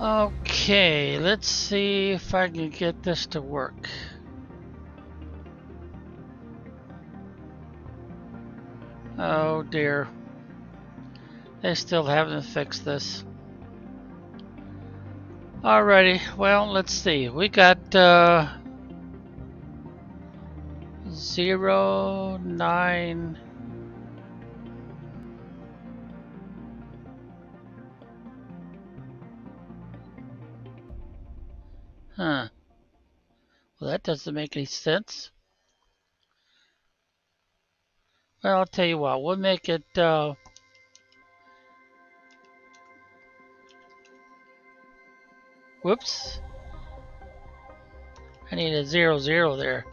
Okay, let's see if I can get this to work. Oh dear. They still haven't fixed this. Alrighty, well, let's see. We got 0, 9. Huh. Well, that doesn't make any sense. Well, I'll tell you what. We'll make it. Whoops. I need a 0, 0 there.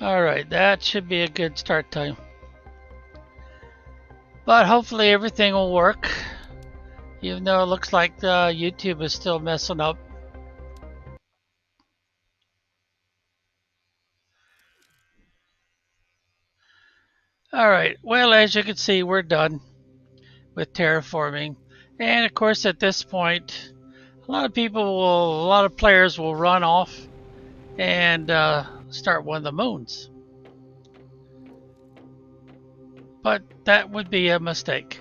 Alright, that should be a good start time. But hopefully everything will work. Even though it looks like YouTube is still messing up. Alright, well, as you can see, we're done with terraforming. And of course, at this point, a lot of players will run off and start one of the moons. But that would be a mistake.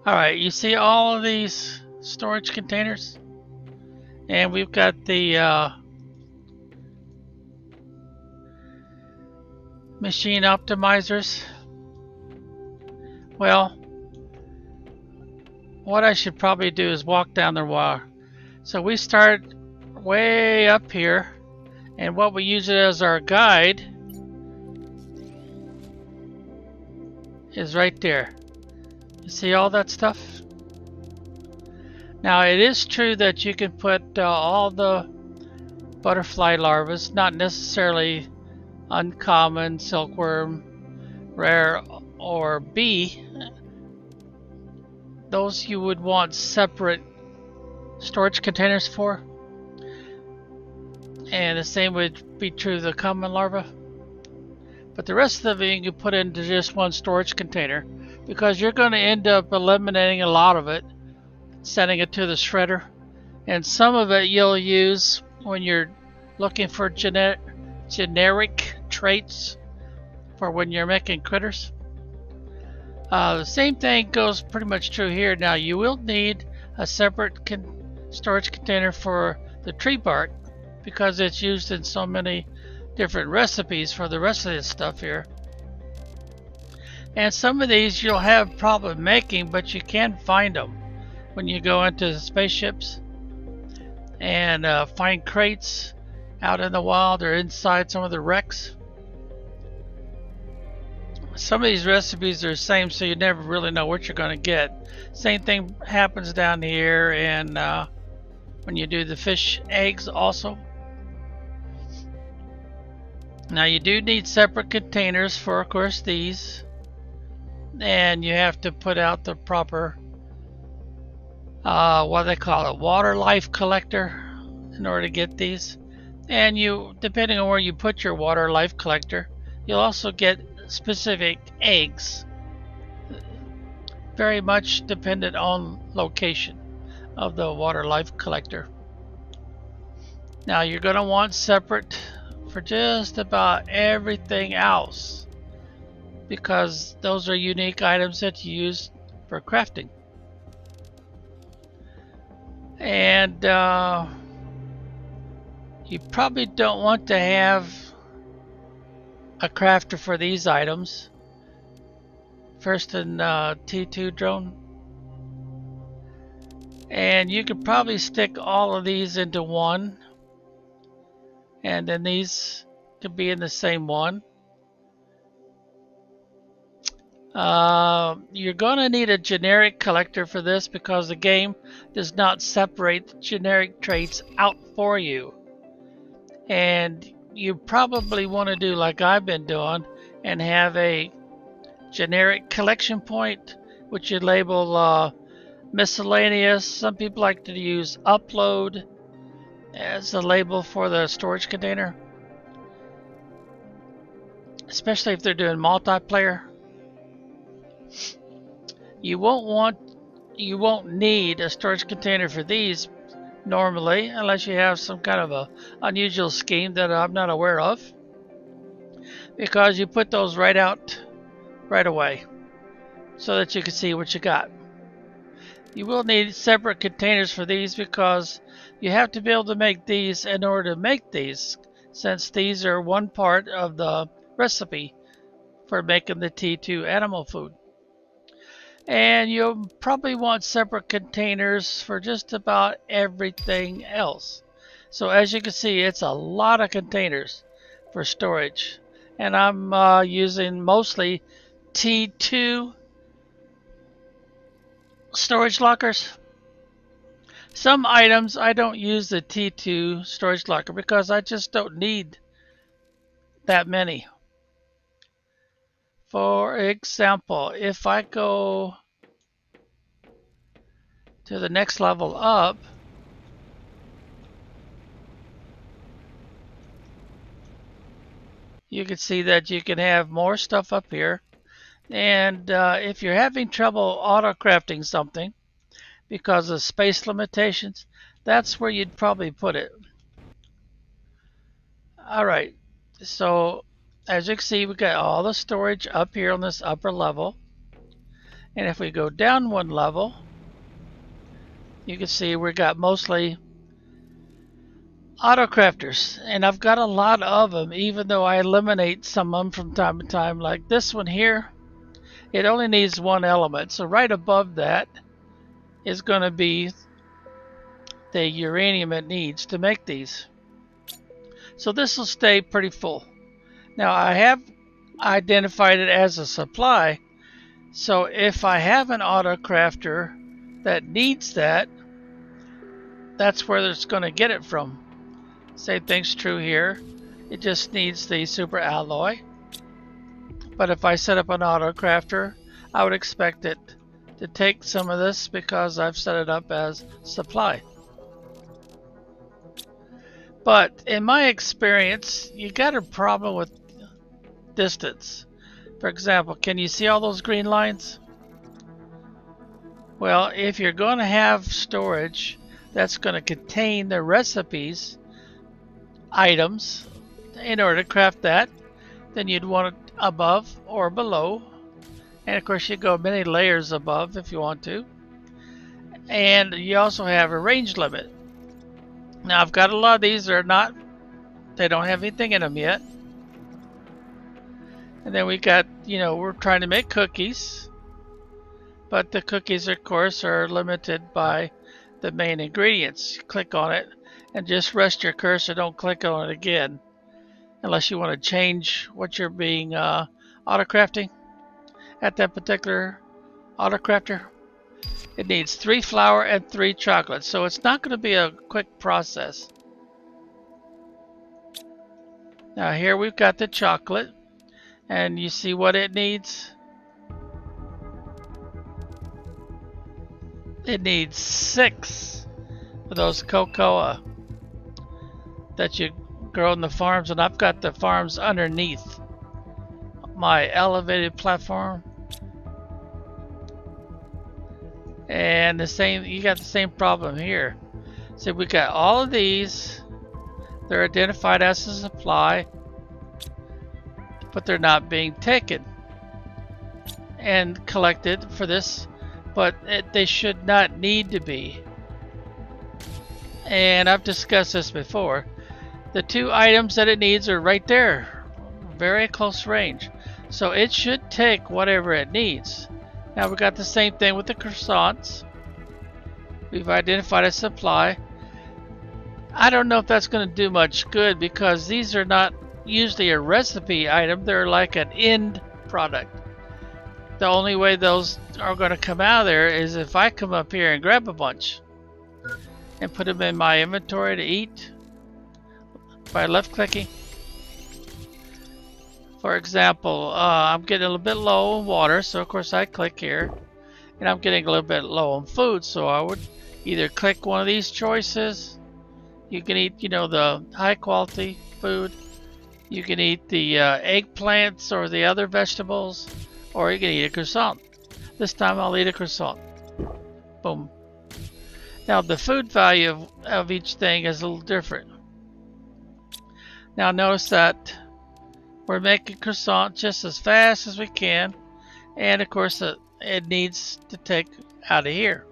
Alright, you see all of these storage containers? And we've got the machine optimizers. Well, what I should probably do is walk down the wire. So we start way up here, and what we use it as our guide is right there. You see all that stuff? Now it is true that you can put all the butterfly larvae, not necessarily uncommon, silkworm, rare, or bee. Those you would want separate storage containers for. And the same would be true of the common larva. But the rest of it you can put into just one storage container, because you're going to end up eliminating a lot of it, sending it to the shredder. And some of it you'll use when you're looking for generic traits for when you're making critters. The same thing goes pretty much true here. Now you will need a separate storage container for the tree bark, because it's used in so many different recipes for the rest of this stuff here. And some of these you'll have problem making, but you can find them when you go into the spaceships and find crates out in the wild or inside some of the wrecks. Some of these recipes are the same, so you never really know what you're going to get. Same thing happens down here, and when you do the fish eggs also. Now you do need separate containers for, of course, these, and you have to put out the proper what they call it, water life collector, in order to get these. And you, depending on where you put your water life collector, you'll also get specific eggs, very much dependent on location of the water life collector. Now you're going to want separate for just about everything else, because those are unique items that you use for crafting. And you probably don't want to have a crafter for these items. First in T2 drone. And you could probably stick all of these into one, and then these could be in the same one. You're going to need a generic collector for this, because the game does not separate the generic traits out for you. And you probably want to do like I've been doing and have a generic collection point, which you label miscellaneous. Some people like to use upload as a label for the storage container, especially if they're doing multiplayer. You won't need a storage container for these normally, unless you have some kind of a unusual scheme that I'm not aware of, because you put those right out right away so that you can see what you got. You will need separate containers for these because you have to be able to make these in order to make these, since these are one part of the recipe for making the T2 animal food. And you'll probably want separate containers for just about everything else. So as you can see, it's a lot of containers for storage. And I'm using mostly T2 storage lockers. Some items I don't use the T2 storage locker because I just don't need that many. For example, if I go to the next level up, you can see that you can have more stuff up here. And if you're having trouble auto crafting something because of space limitations, that's where you'd probably put it. Alright, so as you can see, we got all the storage up here on this upper level. And if we go down one level, you can see we got mostly auto crafters, and I've got a lot of them, even though I eliminate some of them from time to time. Like this one here, it only needs one element, so right above that is going to be the uranium it needs to make these. So this will stay pretty full. Now I have identified it as a supply, so if I have an auto crafter that needs that, that's where it's going to get it from. Same thing's true here. It just needs the super alloy. But if I set up an auto crafter, I would expect it to take some of this because I've set it up as supply. But in my experience, you got a problem with distance. For example, can you see all those green lines? Well, if you're going to have storage that's going to contain the recipes items in order to craft that, then you'd want it above or below. And of course you go many layers above if you want to. And you also have a range limit. Now I've got a lot of these that are not, they don't have anything in them yet. And then we got, we're trying to make cookies, but the cookies of course are limited by the main ingredients. You click on it and just rest your cursor, don't click on it again unless you want to change what you're being auto crafting at that particular auto crafter. It needs 3 flour and 3 chocolate, so it's not going to be a quick process. Now here we've got the chocolate, and you see what it needs? It needs 6 of those cocoa that you grow in the farms, and I've got the farms underneath my elevated platform. And you got the same problem here. So we got all of these, they're identified as a supply, but they're not being taken and collected for this, but they should not need to be. And I've discussed this before. The 2 items that it needs are right there, very close range. So it should take whatever it needs. Now we've got the same thing with the croissants. We've identified a supply. I don't know if that's going to do much good because these are not usually a recipe item. They're like an end product. The only way those are going to come out of there is if I come up here and grab a bunch and put them in my inventory to eat by left clicking. For example, I'm getting a little bit low on water, so of course I click here, and I'm getting a little bit low on food, so I would either click one of these choices. You can eat, the high quality food. You can eat the eggplants or the other vegetables, or you can eat a croissant. This time I'll eat a croissant. Boom. Now the food value of each thing is a little different. Now notice that we're making croissant just as fast as we can, and of course it needs to take out of here.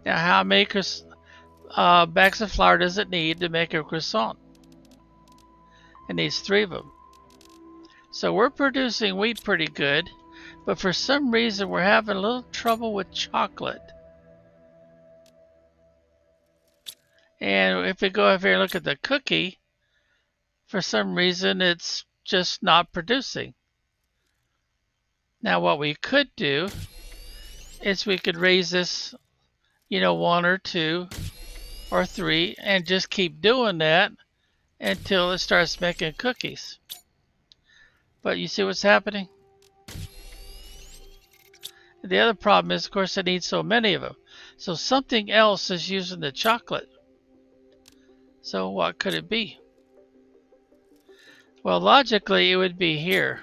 Now how many bags of flour does it need to make a croissant? It needs 3 of them. So we're producing wheat pretty good, but for some reason we're having a little trouble with chocolate. And if we go over here and look at the cookie, for some reason it's just not producing. Now what we could do is we could raise this, 1 or 2 or 3 and just keep doing that until it starts making cookies. But you see what's happening? The other problem is, of course, it needs so many of them. So something else is using the chocolate. So what could it be? Well, logically, it would be here.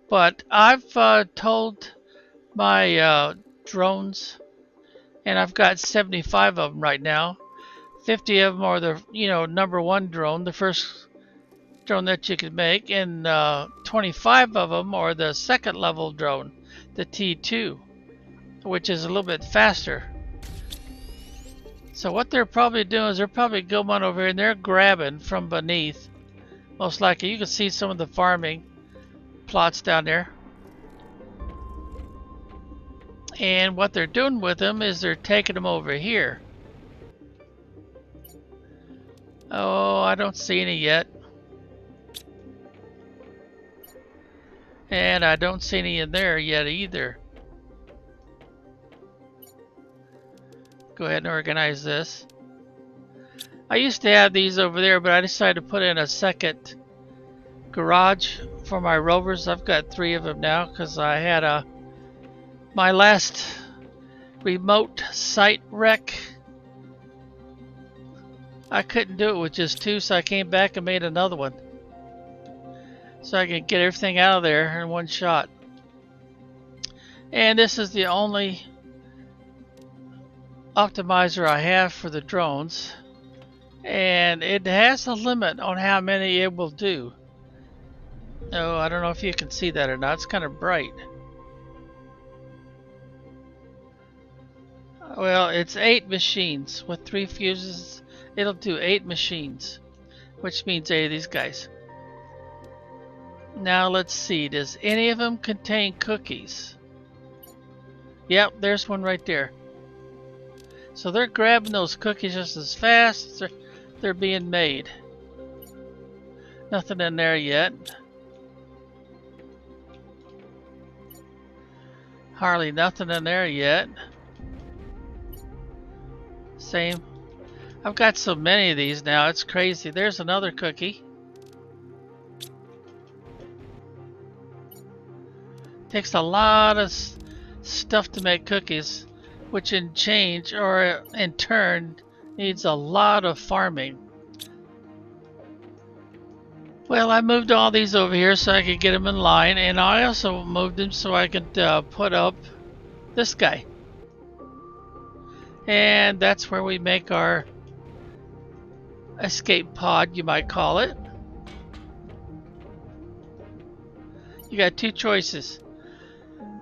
But I've told my drones, and I've got 75 of them right now. 50 of them are the, number 1 drone, the first drone that you could make, and 25 of them are the second level drone, the T2, which is a little bit faster. So what they're probably doing is they're probably going over here and they're grabbing from beneath. Most likely, you can see some of the farming plots down there. And what they're doing with them is they're taking them over here. Oh, I don't see any yet. And I don't see any in there yet either. Go ahead and organize this. I used to have these over there, but I decided to put in a second garage for my rovers. I've got 3 of them now because I had my last remote site wreck. I couldn't do it with just 2, so I came back and made another one, so I can get everything out of there in one shot. And this is the only optimizer I have for the drones, and it has a limit on how many it will do. Oh, I don't know if you can see that or not. It's kind of bright. Well, it's 8 machines with 3 fuses. It'll do 8 machines, which means 8 of these guys. Now let's see, does any of them contain cookies? Yep, there's one right there. So they're grabbing those cookies just as fast as they're being made. Nothing in there yet. Hardly nothing in there yet. Same. I've got so many of these now, it's crazy. There's another cookie. Takes a lot of stuff to make cookies, which in turn needs a lot of farming. Well, I moved all these over here so I could get them in line, and I also moved them so I could put up this guy. And that's where we make our escape pod, you might call it. You got 2 choices.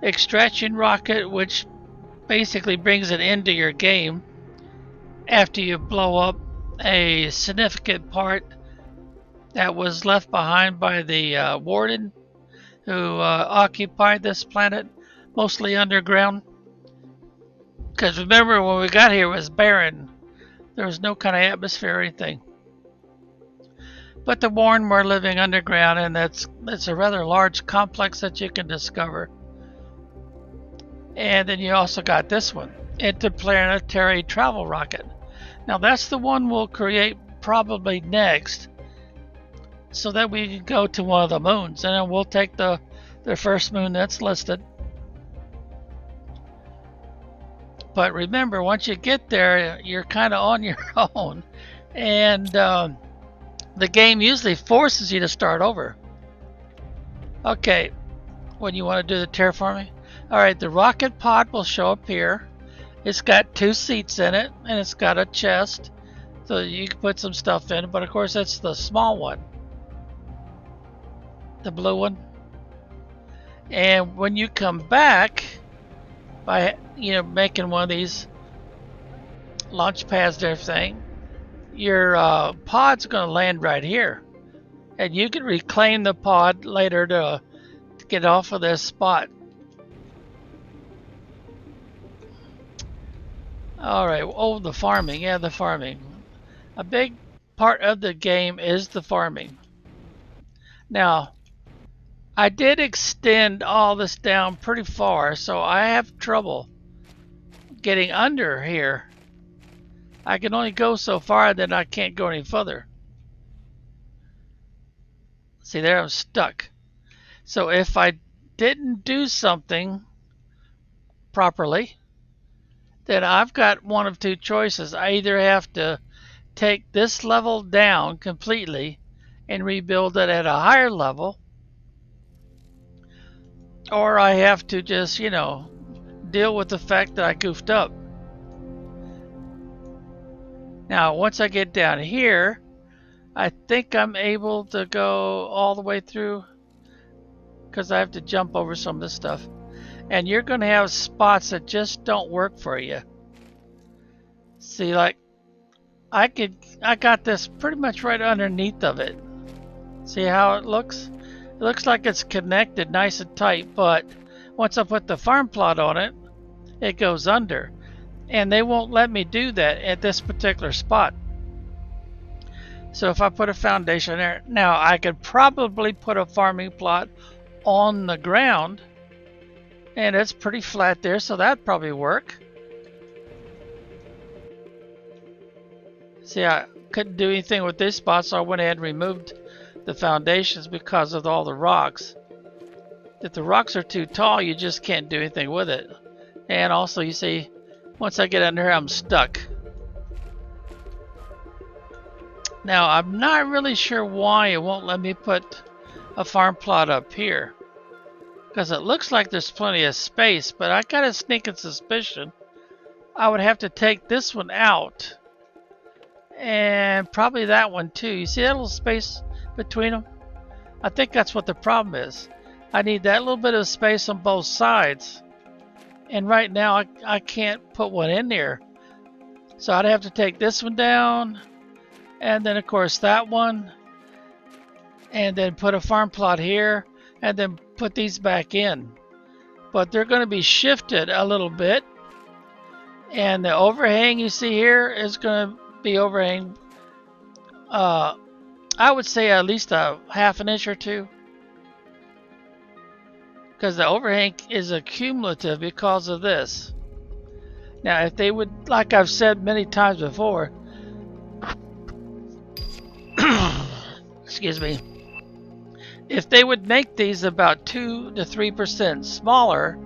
Extraction rocket, which basically brings an end to your game after you blow up a significant part that was left behind by the warden who occupied this planet, mostly underground. Because remember, when we got here it was barren. There was no kind of atmosphere or anything. But the Warren were living underground, and it's a rather large complex that you can discover. And then you also got this one, interplanetary travel rocket. Now that's the one we'll create probably next, so that we can go to one of the moons, and then we'll take the first moon that's listed. But remember, once you get there, you're kind of on your own, and the game usually forces you to start over. Okay, when you want to do the terraforming, Alright, the rocket pod will show up here. It's got 2 seats in it, and it's got a chest, so you can put some stuff in, but of course that's the small one. The blue one. And when you come back, by making one of these launch pads and everything, your pod's going to land right here. And you can reclaim the pod later to get off of this spot. Alright, oh, the farming. Yeah, the farming. A big part of the game is the farming. Now, I did extend all this down pretty far, so I have trouble getting under here. I can only go so far, then I can't go any further. See there, I'm stuck. So if I didn't do something properly, then I've got one of 2 choices. I either have to take this level down completely and rebuild it at a higher level, or I have to just, deal with the fact that I goofed up. Now, once I get down here, I think I'm able to go all the way through, because I have to jump over some of this stuff. And you're going to have spots that just don't work for you. See, like, I got this pretty much right underneath of it. See how it looks? It looks like it's connected nice and tight, but once I put the farm plot on it, it goes under. And they won't let me do that at this particular spot. So if I put a foundation there, now I could probably put a farming plot on the ground, and it's pretty flat there, so that'd probably work. See, I couldn't do anything with this spot, so I went ahead and removed the foundations because of all the rocks. If the rocks are too tall, you just can't do anything with it. And also, you see, once I get under here, I'm stuck. Now, I'm not really sure why it won't let me put a farm plot up here, because it looks like there's plenty of space, but I got a sneaking suspicion I would have to take this one out, and probably that one too. You see that little space between them? I think that's what the problem is. I need that little bit of space on both sides, and right now I can't put one in there. So I'd have to take this one down, and then of course that one, and then put a farm plot here, and then put these back in. But they're going to be shifted a little bit, and the overhang you see here is going to be overhang, I would say at least a half an inch or 2, because the overhang is accumulative because of this. Now if they would, like I've said many times before, excuse me, if they would make these about 2 to 3% smaller,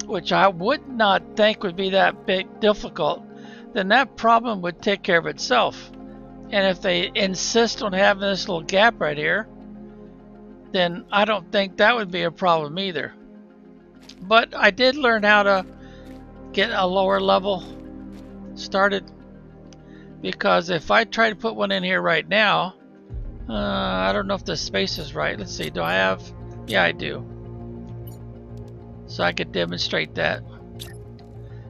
which I would not think would be that big difficult, then that problem would take care of itself. And if they insist on having this little gap right here, then I don't think that would be a problem either. But I did learn how to get a lower level started, because if I try to put one in here right now, I don't know if the space is right. Let's see, do I have? Yeah, I do. So I could demonstrate that.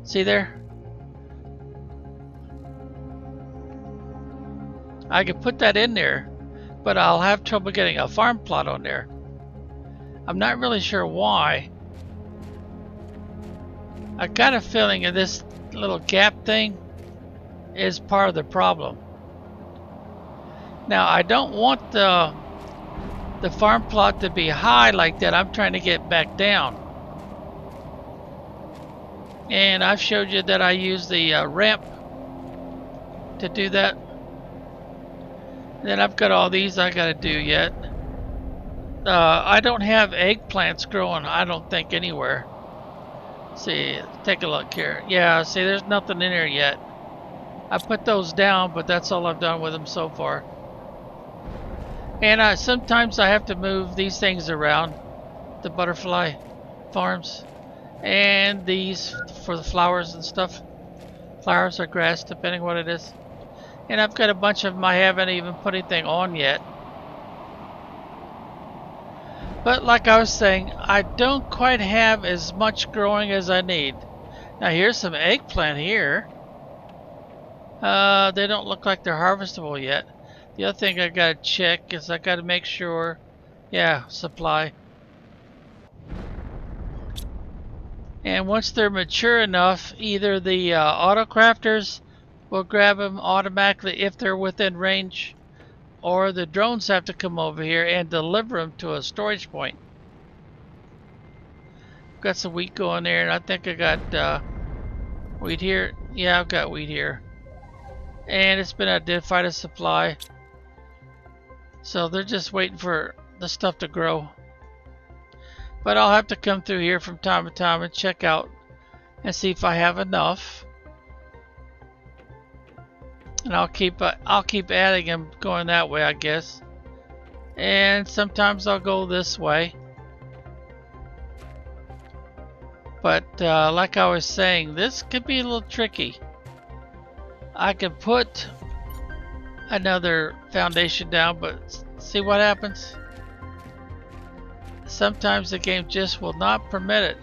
See there? I could put that in there, but I'll have trouble getting a farm plot on there. I'm not really sure why. I got a feeling that this little gap thing is part of the problem. Now I don't want the farm plot to be high like that. I'm trying to get back down. And I've showed you that I use the ramp to do that. And then I've got all these I got to do yet. I don't have eggplants growing, I don't think, anywhere. See, take a look here. Yeah, see, there's nothing in here yet. I put those down, but that's all I've done with them so far. And sometimes I have to move these things around, the butterfly. farms. And these for the flowers and stuff. Flowers or grass, depending what it is. And I've got a bunch of them I haven't even put anything on yet. But like I was saying, I don't quite have as much growing as I need. Now here's some eggplant here. They don't look like they're harvestable yet. The other thing I gotta check is I gotta make sure, yeah, supply. And once they're mature enough, either the auto crafters will grab them automatically if they're within range, or the drones have to come over here and deliver them to a storage point. Got some wheat going there, and I think I got wheat here. Yeah, I've got wheat here. And it's been identified as supply. So they're just waiting for the stuff to grow. But I'll have to come through here from time to time and check out and see if I have enough. And I'll keep adding them going that way, I guess. And sometimes I'll go this way. But like I was saying, this could be a little tricky. I could put another foundation down, but see what happens. Sometimes the game just will not permit it.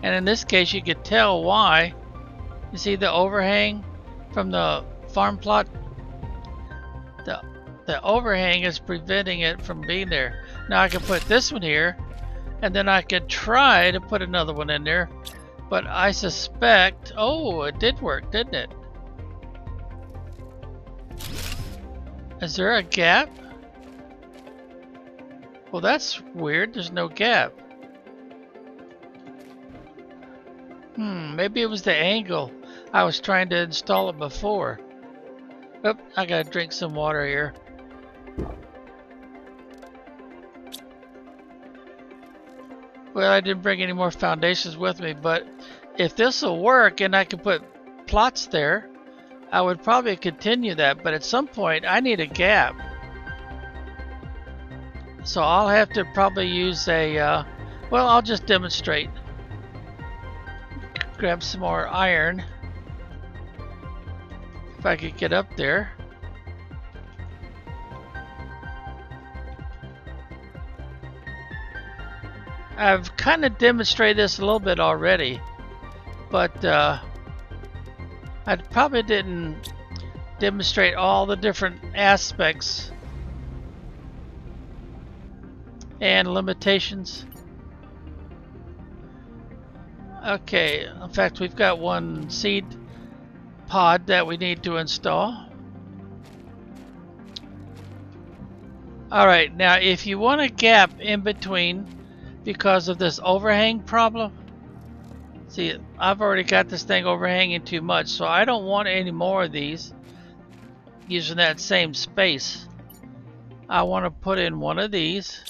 And in this case, you could tell why. You see the overhang from the farm plot? The overhang is preventing it from being there. Now I can put this one here, and then I could try to put another one in there. But I suspect, oh, it did work, didn't it? Is there a gap? Well, that's weird. There's no gap. Maybe it was the angle. I was trying to install it before. Oop, I gotta drink some water here. Well, I didn't bring any more foundations with me, but if this will work and I can put plots there, I would probably continue that. But at some point, I need a gap. So I'll have to probably use a, well, I'll just demonstrate. Grab some more iron. If I could get up there. I've kind of demonstrated this a little bit already, but I probably didn't demonstrate all the different aspects and limitations. Okay, in fact, we've got one seed pod that we need to install. Alright, now if you want a gap in between because of this overhang problem, see, I've already got this thing overhanging too much, so I don't want any more of these using that same space. I want to put in one of these,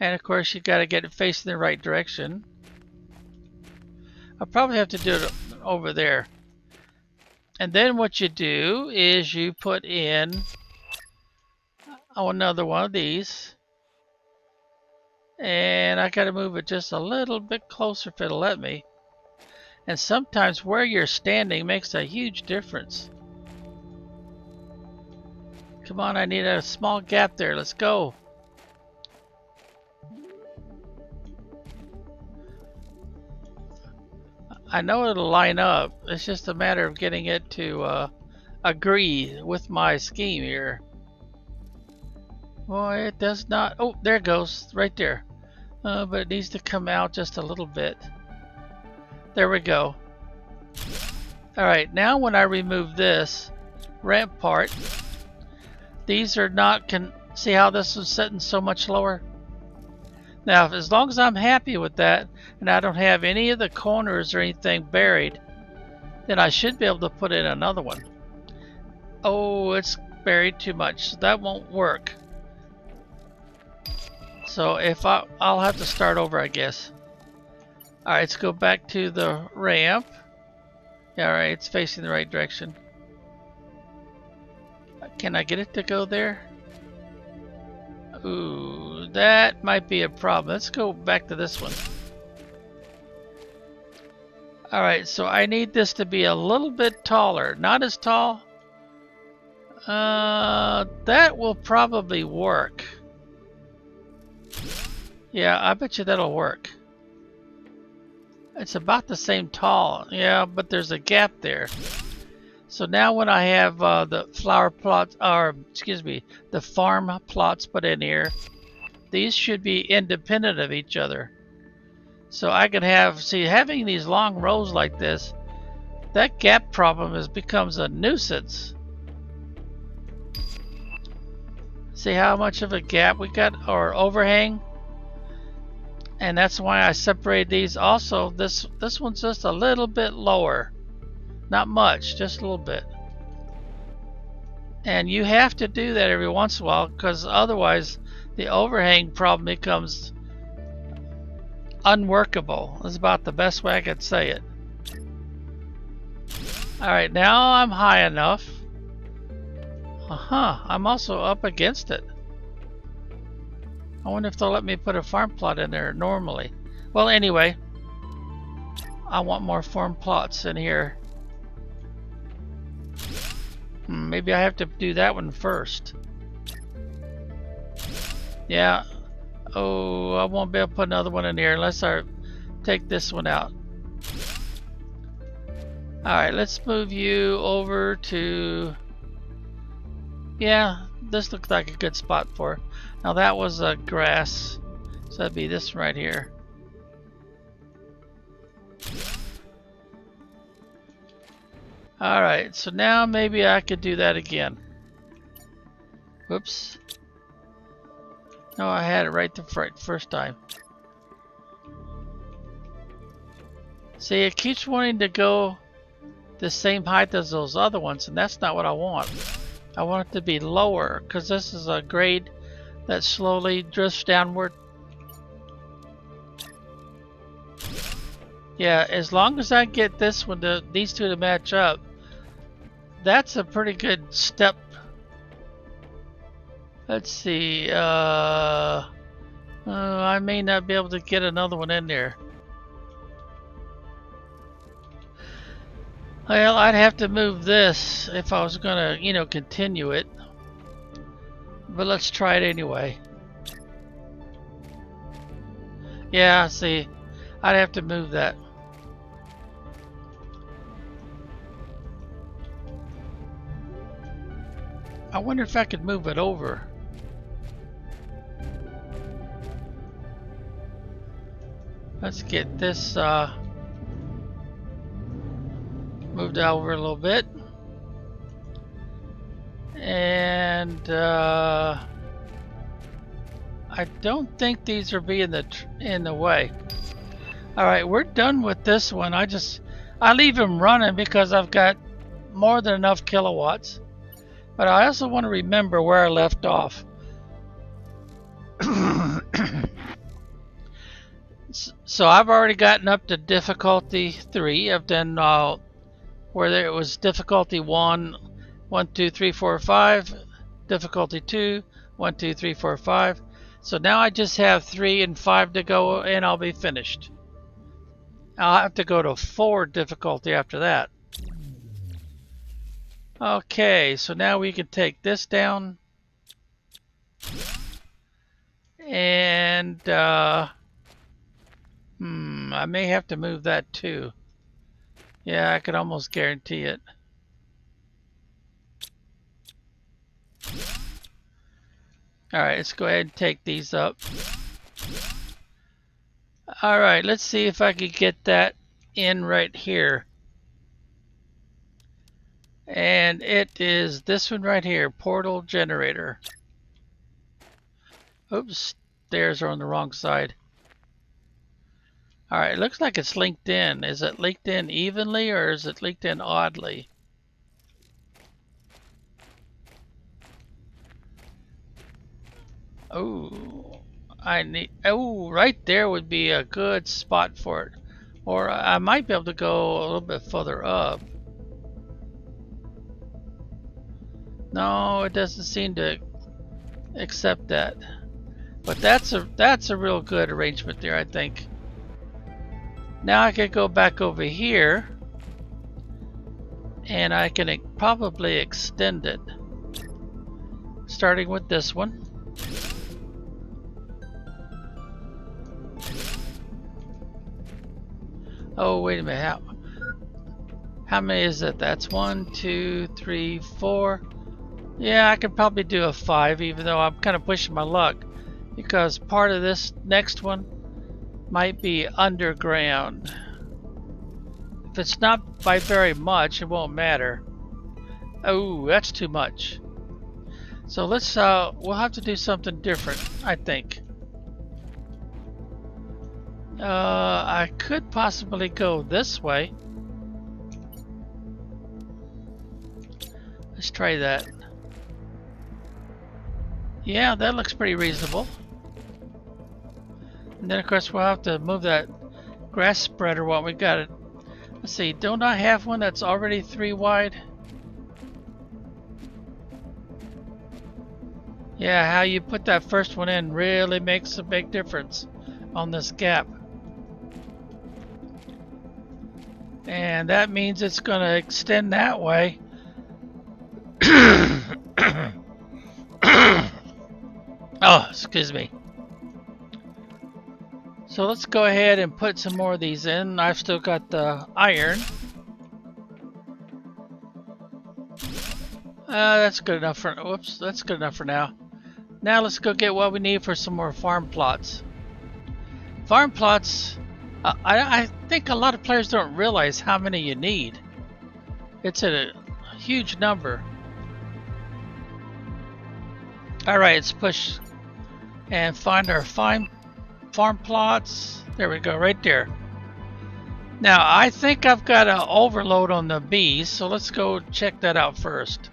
and of course you got to get it facing the right direction. I'll probably have to do it over there. And then what you do is you put in another one of these. And I gotta move it just a little bit closer if it'll let me. And sometimes where you're standing makes a huge difference. Come on, I need a small gap there. Let's go. I know it'll line up. It's just a matter of getting it to agree with my scheme here. Boy, it does not. Oh, there it goes, right there. But it needs to come out just a little bit. There we go. Alright, now when I remove this ramp part, these are not, see how this was sitting so much lower? Now, as long as I'm happy with that, and I don't have any of the corners or anything buried, then I should be able to put in another one. Oh, it's buried too much, so that won't work. So if I'll have to start over, I guess. Alright, let's go back to the ramp. Yeah, alright, it's facing the right direction. Can I get it to go there? Ooh, that might be a problem. Let's go back to this one. Alright, so I need this to be a little bit taller. Not as tall. That will probably work. Yeah, I bet you that'll work. It's about the same tall. Yeah, but there's a gap there. So now when I have the flower plots, or excuse me, the farm plots put in here, these should be independent of each other. So I can have, see, having these long rows like this, that gap problem becomes a nuisance. See how much of a gap we got, or overhang? And that's why I separated these. Also, this one's just a little bit lower. Not much, just a little bit. And you have to do that every once in a while, because otherwise the overhang problem becomes unworkable. That's about the best way I could say it. Alright, now I'm high enough. I'm also up against it. I wonder if they'll let me put a farm plot in there normally. Well, anyway, I want more farm plots in here. Maybe I have to do that one first. Yeah. Oh, I won't be able to put another one in here unless I take this one out. Alright, let's move you over to... Yeah, this looks like a good spot for it. Now that was grass, so that'd be this one right here. Alright, so now maybe I could do that again. Whoops. No, I had it right the first time. See, it keeps wanting to go the same height as those other ones, and that's not what I want. I want it to be lower, because this is a grade that slowly drifts downward. Yeah, as long as I get this one to, these two to match up, that's a pretty good step. Let's see, I may not be able to get another one in there. Well, I'd have to move this if I was gonna, you know, continue it. But let's try it anyway. Yeah, see, I'd have to move that. I wonder if I could move it over. Let's get this moved over a little bit. And I don't think these are being in the way. All right, we're done with this one. I leave them running because I've got more than enough kilowatts. But I also want to remember where I left off. So I've already gotten up to difficulty 3. I've done where it was difficulty 1, 1, 2, 3, 4, 5, difficulty 2, 1, 2, 3, 4, 5. So now I just have 3 and 5 to go and I'll be finished. I'll have to go to 4 difficulty after that. Okay, so now we can take this down. And I may have to move that too. Yeah, I can almost guarantee it. Alright, let's go ahead and take these up. Alright, let's see if I can get that in right here. And it is this one right here, portal generator. Oops, stairs are on the wrong side. Alright, it looks like it's linked in. Is it linked in evenly or is it linked in oddly? Oh, right there would be a good spot for it. Or I might be able to go a little bit further up. No, it doesn't seem to accept that. But that's a real good arrangement there, I think. Now I can go back over here and I can probably extend it, starting with this one. Oh, wait a minute. How many is it? That's 1, 2, 3, 4. Yeah, I could probably do a 5, even though I'm kind of pushing my luck, because part of this next one might be underground. If it's not by very much, it won't matter. Oh, that's too much. So let's we'll have to do something different, I think. I could possibly go this way. Let's try that. Yeah, that looks pretty reasonable. And then of course we'll have to move that grass spreader while we got it. Let's see, don't I have one that's already 3 wide? Yeah, how you put that first one in really makes a big difference on this gap. And that means it's going to extend that way. Oh, excuse me. So let's go ahead and put some more of these in. I've still got the iron. That's good enough for, whoops, that's good enough for now. Now let's go get what we need for some more farm plots. Farm plots, I think a lot of players don't realize how many you need. It's a huge number. Alright, let's push and find our farm plots. There we go, right there. Now I think I've got an overload on the bees, so let's go check that out first.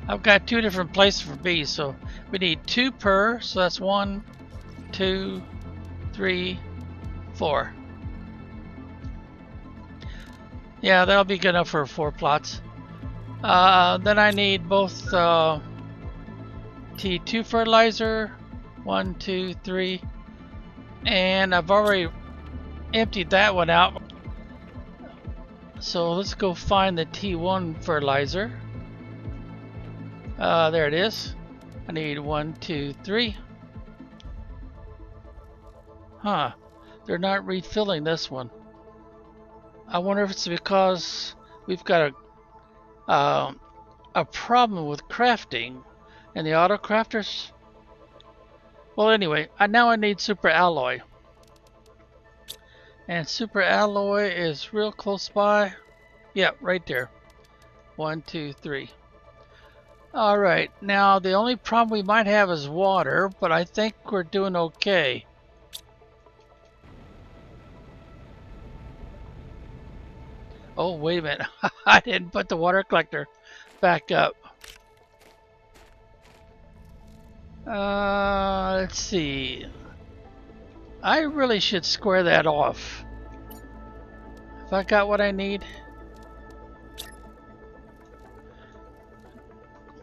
I've got 2 different places for bees, so we need 2 per, so that's 1, 2, 3, 4. Yeah, that'll be good enough for 4 plots. Then I need both T2 fertilizer, 1, 2, 3, and I've already emptied that one out. So let's go find the T1 fertilizer. There it is. I need 1, 2, 3. Huh, they're not refilling this one. I wonder if it's because we've got a problem with crafting and the auto crafters. Well, anyway, now I need super alloy, and super alloy is real close by. Yeah, right there. 1, 2, 3. All right, now the only problem we might have is water, but I think we're doing okay. Oh, wait a minute. I didn't put the water collector back up. Let's see. I really should square that off. Have I got what I need?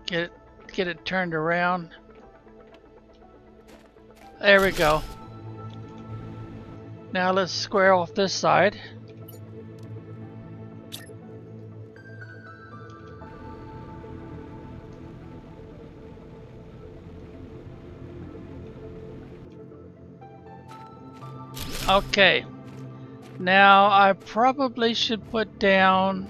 Get it turned around. There we go. Now let's square off this side. Okay, now I probably should put down,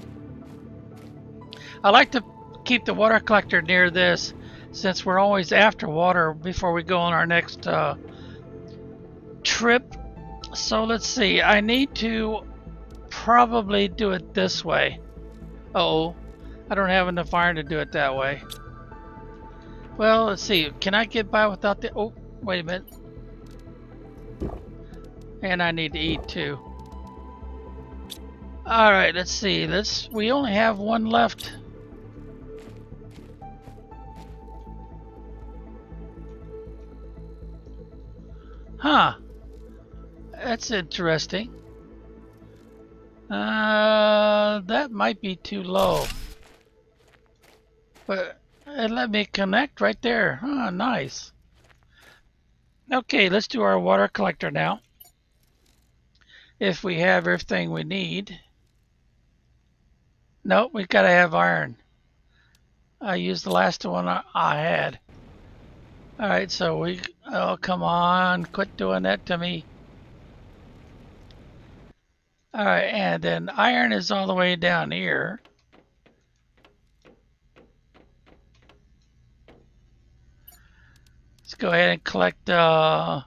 I like to keep the water collector near this since we're always after water before we go on our next trip. So let's see, I need to probably do it this way. Uh-oh, I don't have enough iron to do it that way. Well, let's see, can I get by without the, oh, wait a minute. And I need to eat too. Alright, let's see. We only have 1 left. Huh. That's interesting. That might be too low. But It let me connect right there. Oh, nice. Okay, let's do our water collector now. If we have everything we need. Nope, we gotta have iron. I used the last one I had. Alright, so oh, come on, quit doing that to me. Alright, and then iron is all the way down here. Let's go ahead and collect, yeah,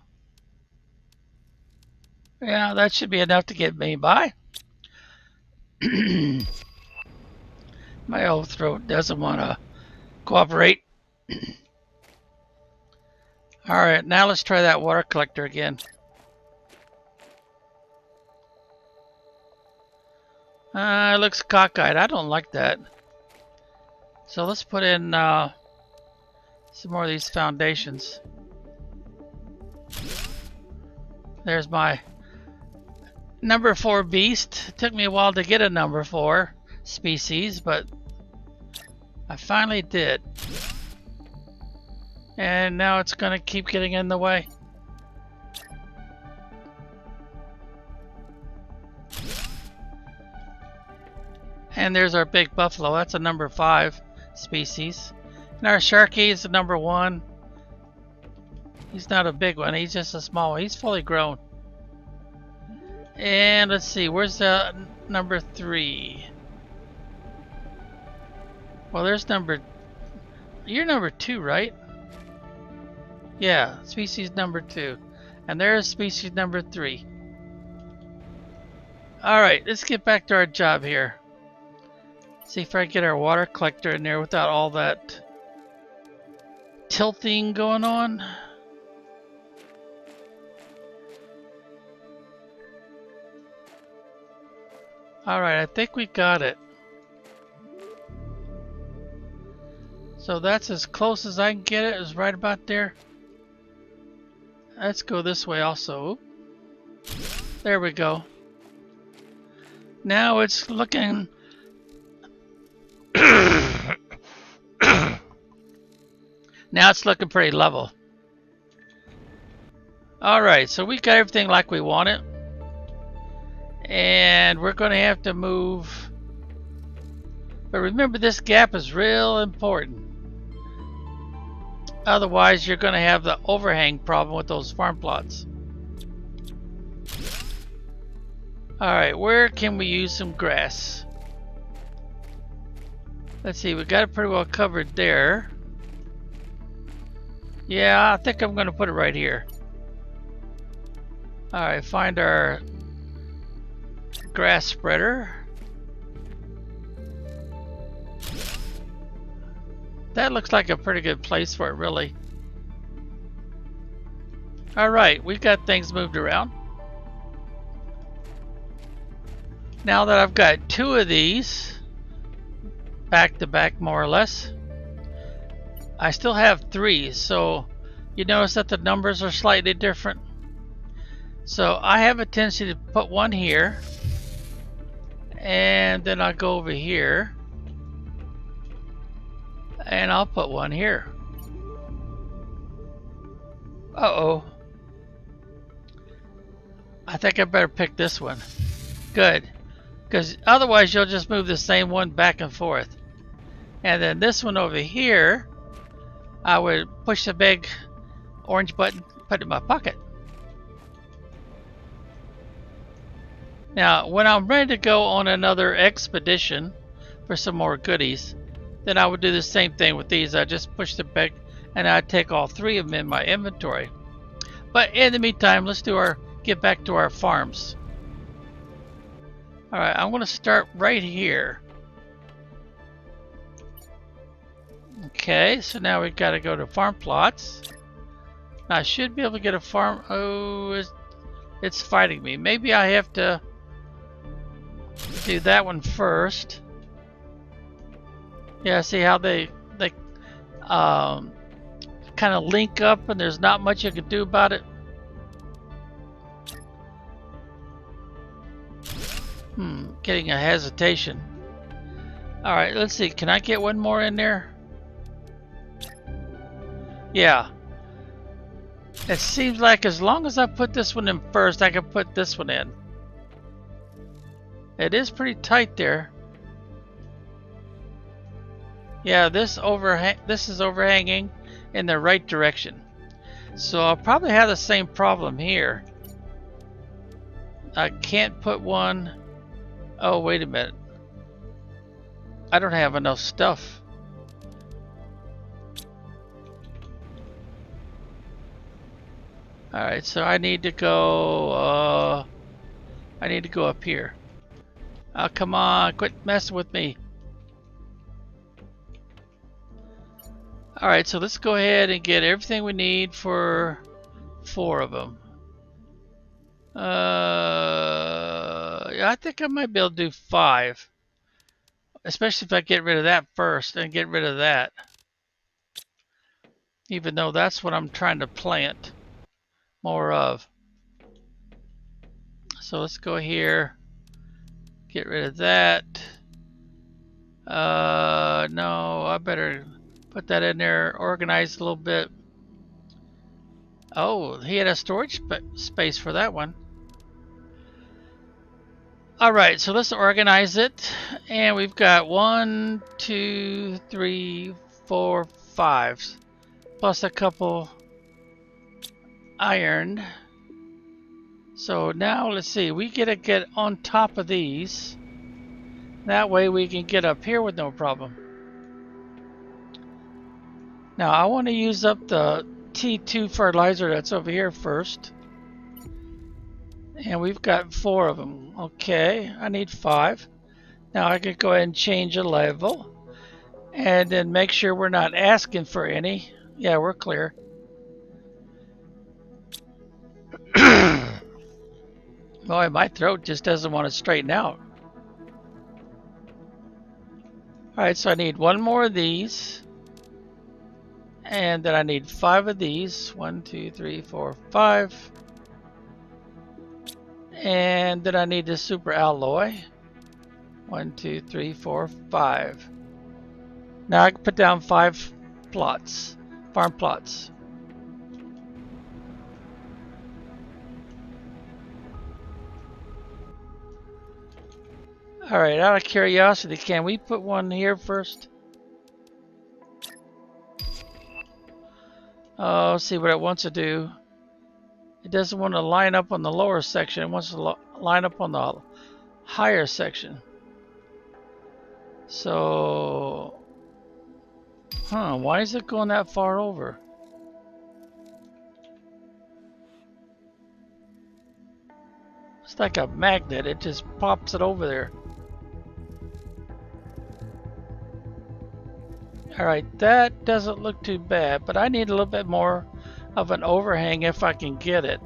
that should be enough to get me by. My old throat doesn't want to cooperate. Alright, now let's try that water collector again. It looks cockeyed. I don't like that. So let's put in some more of these foundations. There's my number 4 beast. It took me a while to get a number 4 species, but I finally did. And now it's going to keep getting in the way. And there's our big buffalo. That's a number 5 species. And our sharky is a number 1. He's not a big one. He's just a small one. He's fully grown. And let's see. Where's the number 3? Well, there's you're number 2, right? Yeah, species number 2. And there's species number 3. Alright, let's get back to our job here. See if I can get our water collector in there without all that tilting going on. Alright, I think we got it. So that's as close as I can get it. It's right about there. Let's go this way also. There we go. Now it's looking... Now it's looking pretty level. Alright, so we got everything like we want it. And we're going to have to move. But remember, this gap is real important. Otherwise, you're going to have the overhang problem with those farm plots. Alright, where can we use some grass? Let's see, we got it pretty well covered there. Yeah, I think I'm going to put it right here. Alright, find our grass spreader. That looks like a pretty good place for it, really. Alright, we've got things moved around. Now that I've got 2 of these, back to back more or less, I still have 3, so you notice that the numbers are slightly different. So I have a tendency to put one here, and then I'll go over here, and I'll put one here. Uh-oh. I think I better pick this one. Good. Because otherwise you'll just move the same one back and forth. And then this one over here, I would push the big orange button, put it in my pocket. Now, when I'm ready to go on another expedition for some more goodies, then I would do the same thing with these. I just push the big, and I'd take all 3 of them in my inventory. But in the meantime, let's get back to our farms. Alright, I'm going to start right here. Okay, so now we've got to go to farm plots. Now, I should be able to get a farm. Oh, it's fighting me. Maybe I have to do that one first. Yeah, see how they kind of link up, and there's not much you can do about it. Getting a hesitation. Alright, let's see. Can I get one more in there? Yeah. It seems like as long as I put this one in first, I can put this one in. It is pretty tight there. Yeah, this is overhanging in the right direction. So I'll probably have the same problem here. I can't put one. Oh, wait a minute. I don't have enough stuff. Alright, so I need to go up here. Oh, come on, quit messing with me. Alright, so let's go ahead and get everything we need for 4 of them. I think I might be able to do 5. Especially if I get rid of that first and get rid of that. Even though that's what I'm trying to plant more of. So let's go here. Get rid of that. No, I better put that in there, organize a little bit. Oh, he had a storage space for that one. Alright, so let's organize it. And we've got 1, 2, 3, 4, 5. Plus a couple iron. So now let's see, we gotta get on top of these. That way we can get up here with no problem. Now I want to use up the T2 fertilizer that's over here first. And we've got 4 of them. Okay, I need 5. Now I could go ahead and change a level. And then make sure we're not asking for any. Yeah, we're clear. Boy, my throat just doesn't want to straighten out. Alright, so I need 1 more of these. And then I need 5 of these. 1, 2, 3, 4, 5. And then I need the super alloy. 1, 2, 3, 4, 5. Now I can put down 5 plots, farm plots. Alright, out of curiosity, can we put one here first? Oh, see what it wants to do. It doesn't want to line up on the lower section. It wants to line up on the higher section. So, why is it going that far over? It's like a magnet. It just pops it over there. Alright, that doesn't look too bad, but I need a little bit more of an overhang if I can get it.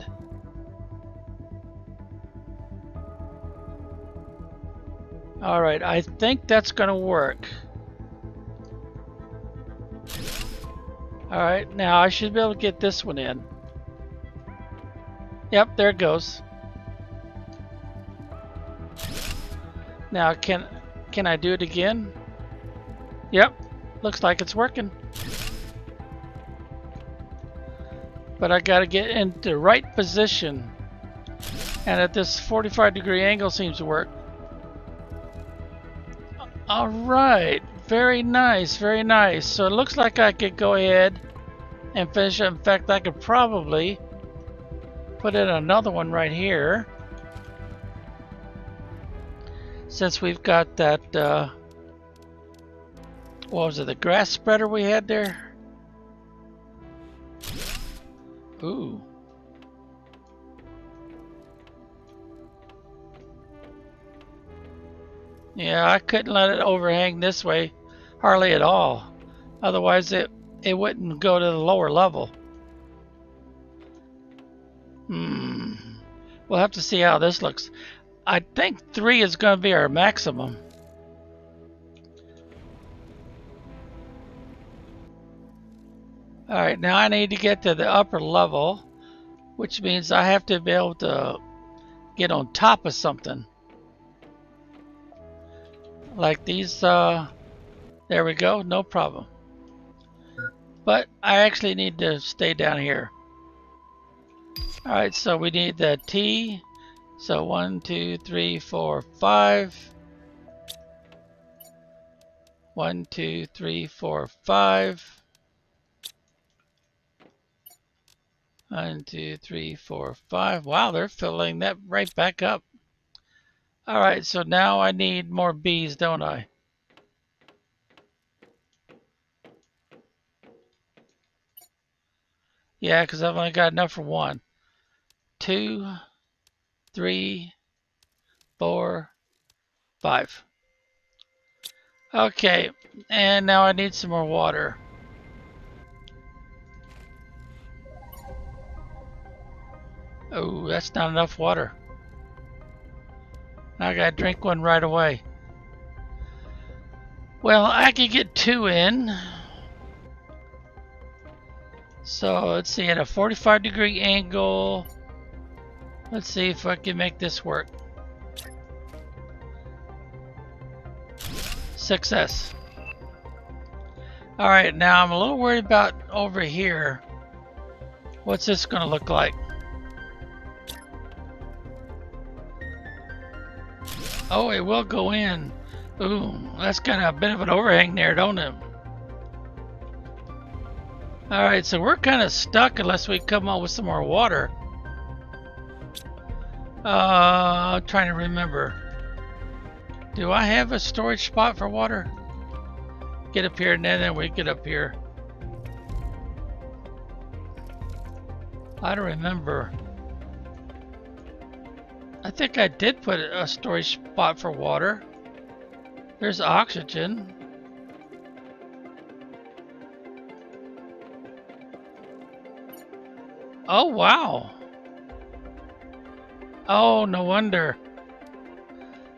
Alright, I think that's going to work. Alright, now I should be able to get this one in. Yep, there it goes. Now, can I do it again? Yep. Looks like it's working. But I gotta get into the right position. And at this 45-degree angle seems to work. Alright, very nice, very nice. So it looks like I could go ahead and finish it. In fact, I could probably put in another one right here. Since we've got that what was it, the grass spreader we had there? Ooh. Yeah, I couldn't let it overhang this way hardly at all. Otherwise it wouldn't go to the lower level. We'll have to see how this looks. I think 3 is going to be our maximum. Alright, now I need to get to the upper level, which means I have to be able to get on top of something. Like these, there we go, no problem. But I actually need to stay down here. Alright, so we need the T. So 1, 2, 3, 4, 5. 1, 2, 3, 4, 5. 1, 2, 3, 4, 5. Wow, they're filling that right back up. Alright, so now I need more bees, don't I? Yeah, because I've only got enough for 1, 2, 3, 4, 5. Okay, and now I need some more water. Oh, that's not enough water. Now I gotta drink one right away. Well, I could get 2 in. So let's see, at a 45-degree angle. Let's see if I can make this work. Success. Alright, now I'm a little worried about over here. What's this going to look like? Oh, it will go in. Ooh, that's kind of a bit of an overhang there, don't it? Alright, so we're kind of stuck unless we come up with some more water. I'm trying to remember. Do I have a storage spot for water? Get up here and then we get up here. I don't remember. I think I did put a storage spot for water. There's oxygen. Oh, wow. Oh, no wonder.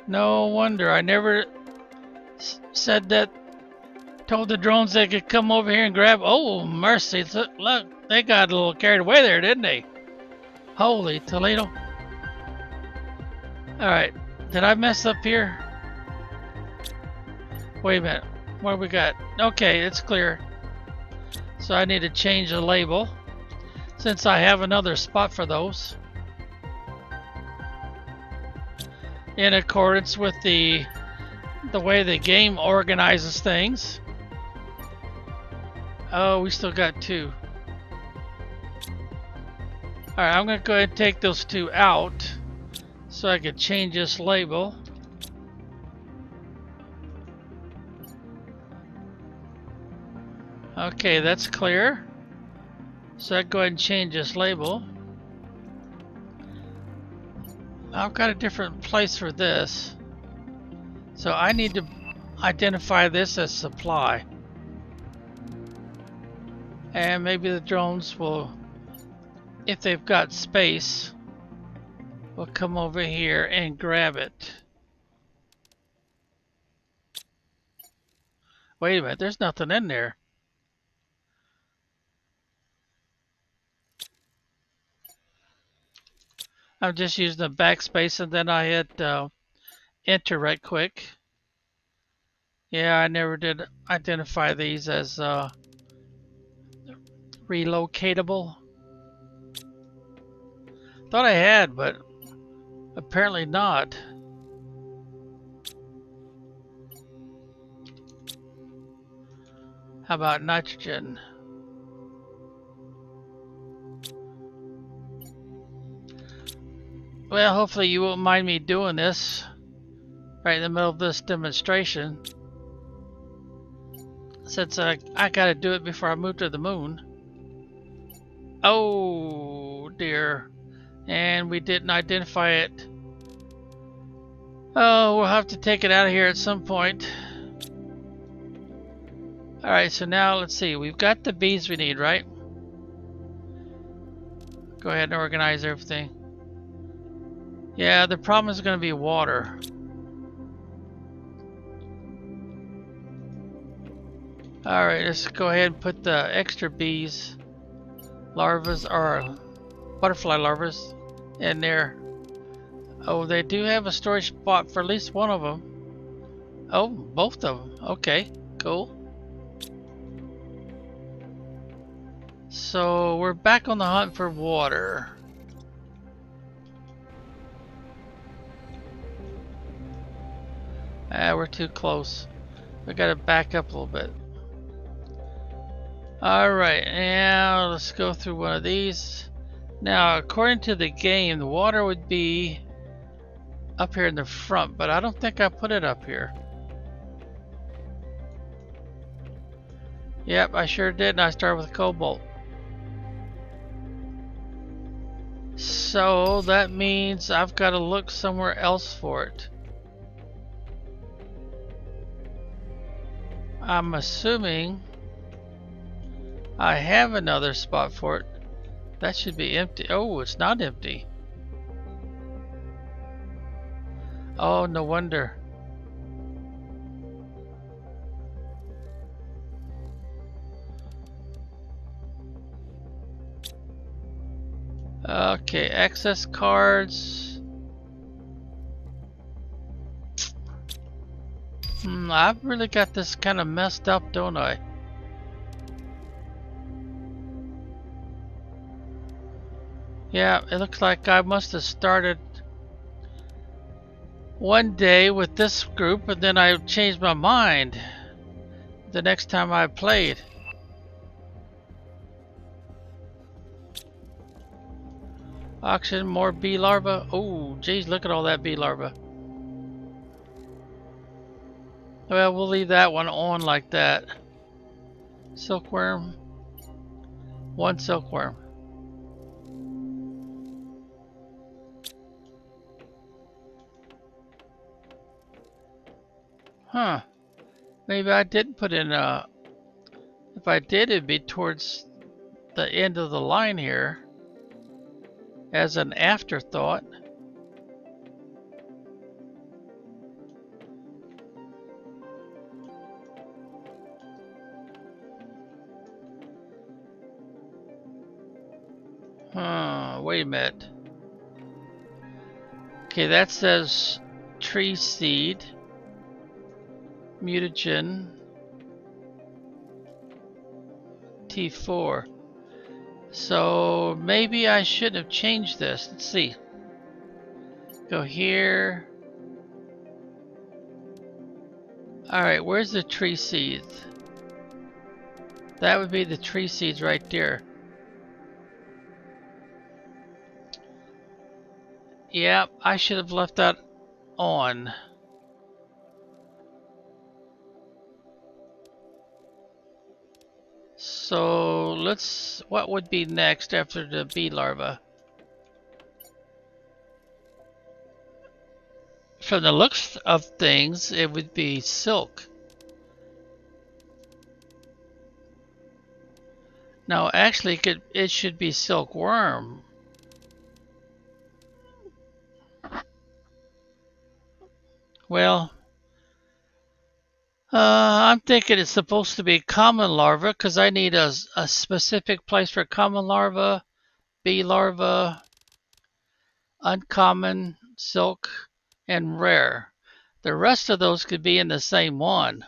No wonder. I never said that. Told the drones they could come over here and grab. Oh, mercy. Look, they got a little carried away there, didn't they? Holy Toledo. Alright. Did I mess up here? Wait a minute. What do we got? Okay, it's clear. So I need to change the label since I have another spot for those. In accordance with the way the game organizes things. Oh, we still got 2. Alright, I'm going to go ahead and take those 2 out so I can change this label. Okay, that's clear. So I go ahead and change this label. I've got a different place for this. So I need to identify this as supply. And maybe the drones will, if they've got space, will come over here and grab it. Wait a minute, there's nothing in there. I'm just using the backspace and then I hit enter right quick. Yeah, I never did identify these as relocatable. Thought I had, but apparently not. How about nitrogen? Well, hopefully you won't mind me doing this right in the middle of this demonstration, since I gotta do it before I move to the moon. Oh dear, and we didn't identify it. Oh, we'll have to take it out of here at some point. Alright, so now let's see, we've got the bees we need, right? Go ahead and organize everything. Yeah, the problem is going to be water. Alright, let's go ahead and put the extra bees, larvas, or butterfly larvas in there. Oh, they do have a storage spot for at least one of them. Oh, both of them. Okay, cool. So we're back on the hunt for water. We're too close. We gotta back up a little bit. Alright, now let's go through one of these. Now, according to the game, the water would be up here in the front, but I don't think I put it up here. Yep, I sure did, and I started with cobalt. So that means I've got to look somewhere else for it. I'm assuming I have another spot for it. That should be empty. Oh, it's not empty. Oh, no wonder. Okay, access cards. I've really got this kind of messed up, don't I? Yeah, it looks like I must have started one day with this group and then I changed my mind the next time I played. Auction, more bee larvae. Oh, geez, look at all that bee larvae. Well, we'll leave that one on like that. Silkworm. One silkworm. Huh. Maybe I didn't put in a... If I did, it'd be towards the end of the line here. As an afterthought. Wait a minute. Okay, that says tree seed, mutagen, T4. So maybe I should have changed this. Let's see. Go here. Alright, where's the tree seeds? That would be the tree seeds right there. Yeah, I should have left that on. So let's, what would be next after the bee larva? From the looks of things, it would be silk. No, actually it should be silkworm. Well, I'm thinking it's supposed to be common larva because I need a specific place for common larva, bee larva, uncommon, silk, and rare. The rest of those could be in the same one.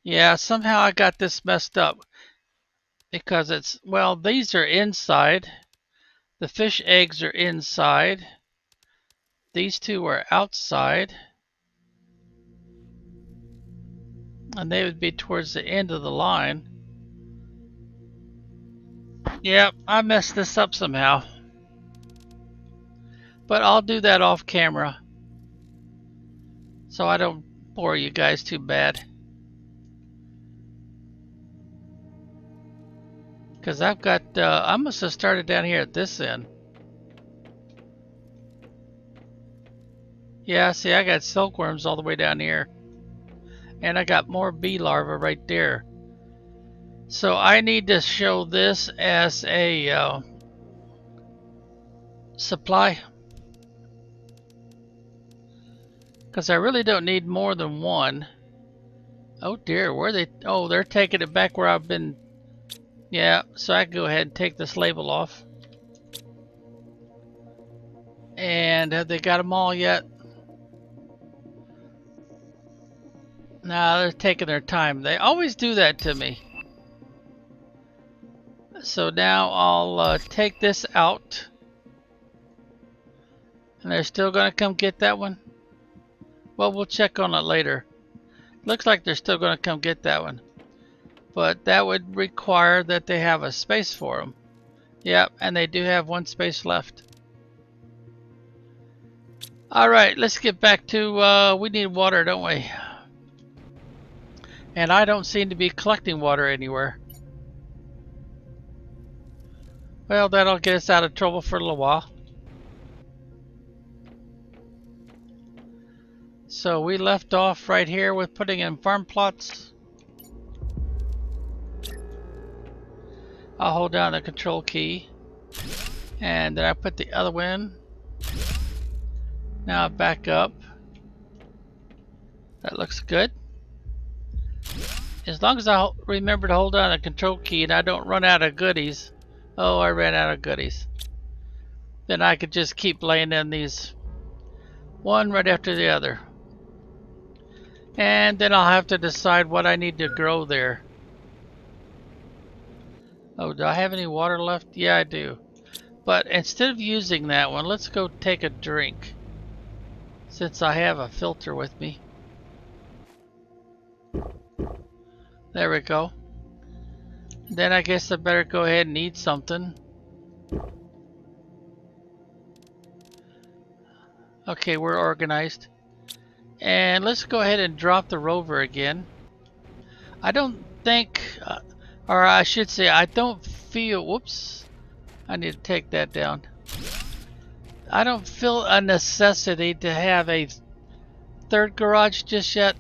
Yeah, somehow I got this messed up because it's, well, these are inside. The fish eggs are inside. These two are outside. And they would be towards the end of the line. Yep, I messed this up somehow. But I'll do that off camera. So I don't bore you guys too bad. Because I've got, I must have started down here at this end. Yeah, see, I got silkworms all the way down here. And I got more bee larvae right there. So I need to show this as a supply. Because I really don't need more than one. Oh dear, where are they? Oh, they're taking it back where I've been. Yeah, so I can go ahead and take this label off. And have they got them all yet? Nah, they're taking their time. They always do that to me. So now I'll take this out. And they're still going to come get that one? Well, we'll check on it later. Looks like they're still going to come get that one. But that would require that they have a space for them. Yep, and they do have one space left. Alright, let's get back to, we need water, don't we? And I don't seem to be collecting water anywhere. Well, that'll get us out of trouble for a little while. So we left off right here with putting in farm plots. I'll hold down the control key. And then I put the other one in. Now back up. That looks good. As long as I remember to hold down the control key and I don't run out of goodies. Oh, I ran out of goodies. Then I could just keep laying in these one right after the other. And then I'll have to decide what I need to grow there. Oh, do I have any water left? Yeah, I do. But instead of using that one, let's go take a drink. Since I have a filter with me. There we go. Then I guess I better go ahead and eat something. Okay, we're organized. And let's go ahead and drop the rover again. I don't think, or I should say, I don't feel, whoops, I need to take that down. I don't feel a necessity to have a third garage just yet.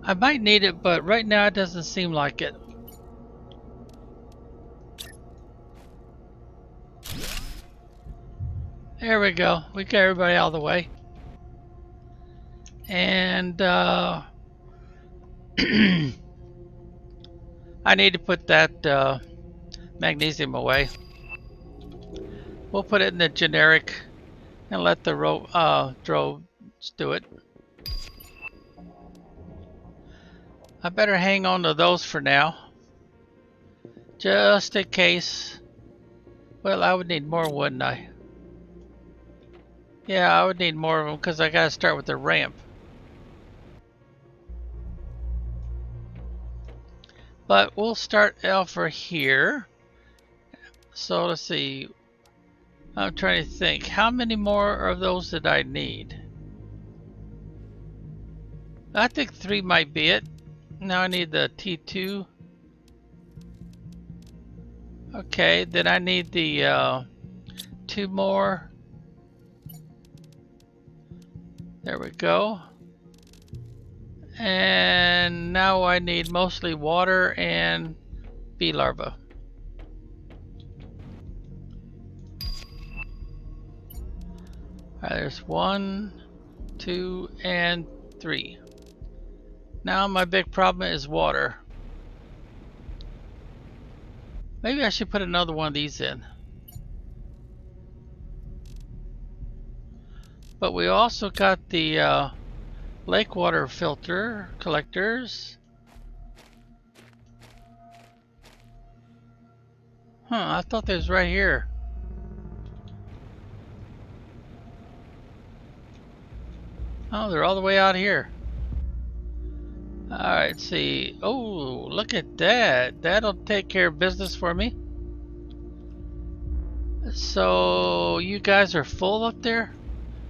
I might need it, but right now it doesn't seem like it. There we go. We got everybody out of the way. And I need to put that magnesium away. We'll put it in the generic and let the drones do it. I better hang on to those for now. Just in case. Well, I would need more, wouldn't I? Yeah, I would need more of them because I gotta start with the ramp. But we'll start over here. So let's see. I'm trying to think. How many more of those did I need? I think 3 might be it. Now I need the T2. Okay, then I need the 2 more. There we go. And now I need mostly water and bee larvae. Alright, there's 1, 2, and 3. Now my big problem is water. Maybe I should put another one of these in. But we also got the lake water filter collectors. I thought they was right here. Oh, they're all the way out here. Alright, let's see. Oh, look at that. That'll take care of business for me. So, you guys are full up there?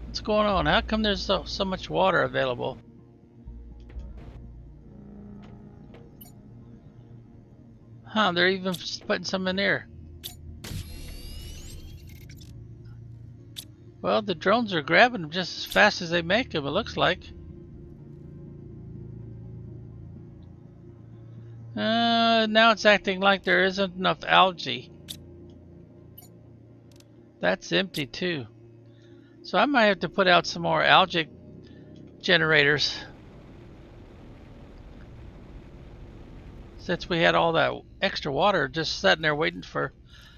What's going on? How come there's so much water available? They're even putting some in there. Well, the drones are grabbing them just as fast as they make them, it looks like. Now it's acting like there isn't enough algae. That's empty too. So I might have to put out some more algae generators. Since we had all that extra water just sitting there waiting for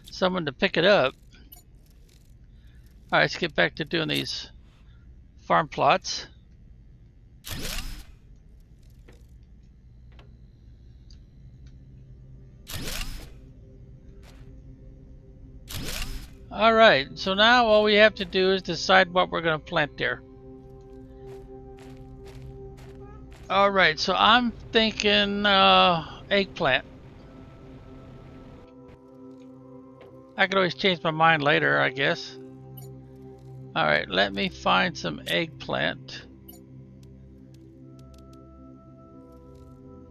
someone to pick it up. Alright, let's get back to doing these farm plots. Alright, so now all we have to do is decide what we're going to plant there. Alright, so I'm thinking eggplant. I could always change my mind later, I guess. Alright, let me find some eggplant.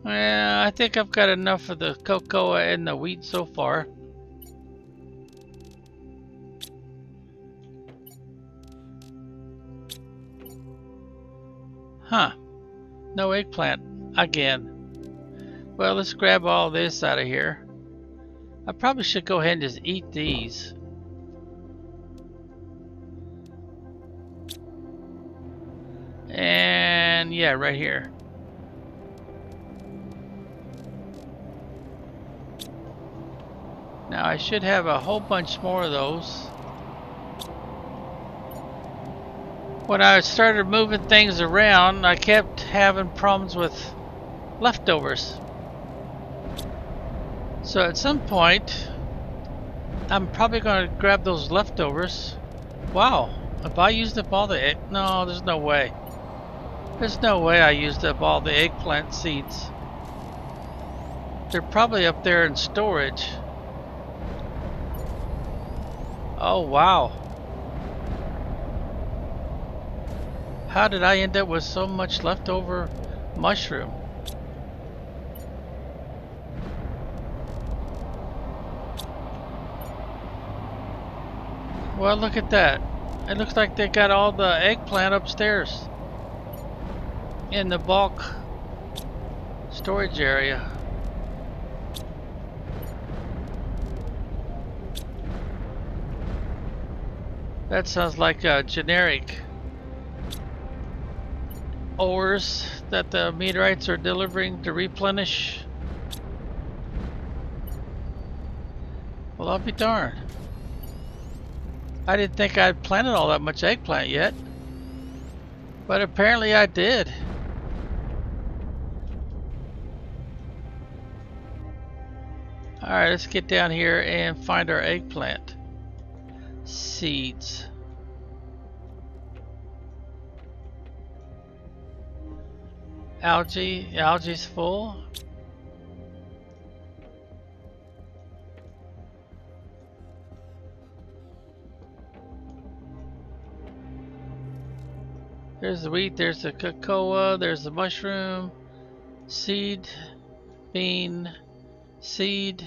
Yeah, I think I've got enough of the cocoa and the wheat so far. Huh, no eggplant again. Well, let's grab all this out of here. I probably should go ahead and just eat these. And yeah, right here. Now I should have a whole bunch more of those. When I started moving things around, I kept having problems with leftovers. So at some point, I'm probably going to grab those leftovers. Wow, if I used up all the egg... No, there's no way. There's no way I used up all the eggplant seeds. They're probably up there in storage. Oh, wow. How did I end up with so much leftover mushroom? Well, look at that. It looks like they got all the eggplant upstairs in the bulk storage area. That sounds like a generic ores that the meteorites are delivering to replenish. Well, I'll be darned. I didn't think I'd planted all that much eggplant yet, but apparently I did. Alright, let's get down here and find our eggplant seeds. Algae's full. There's the wheat, there's the cocoa, there's the mushroom, seed, bean, seed,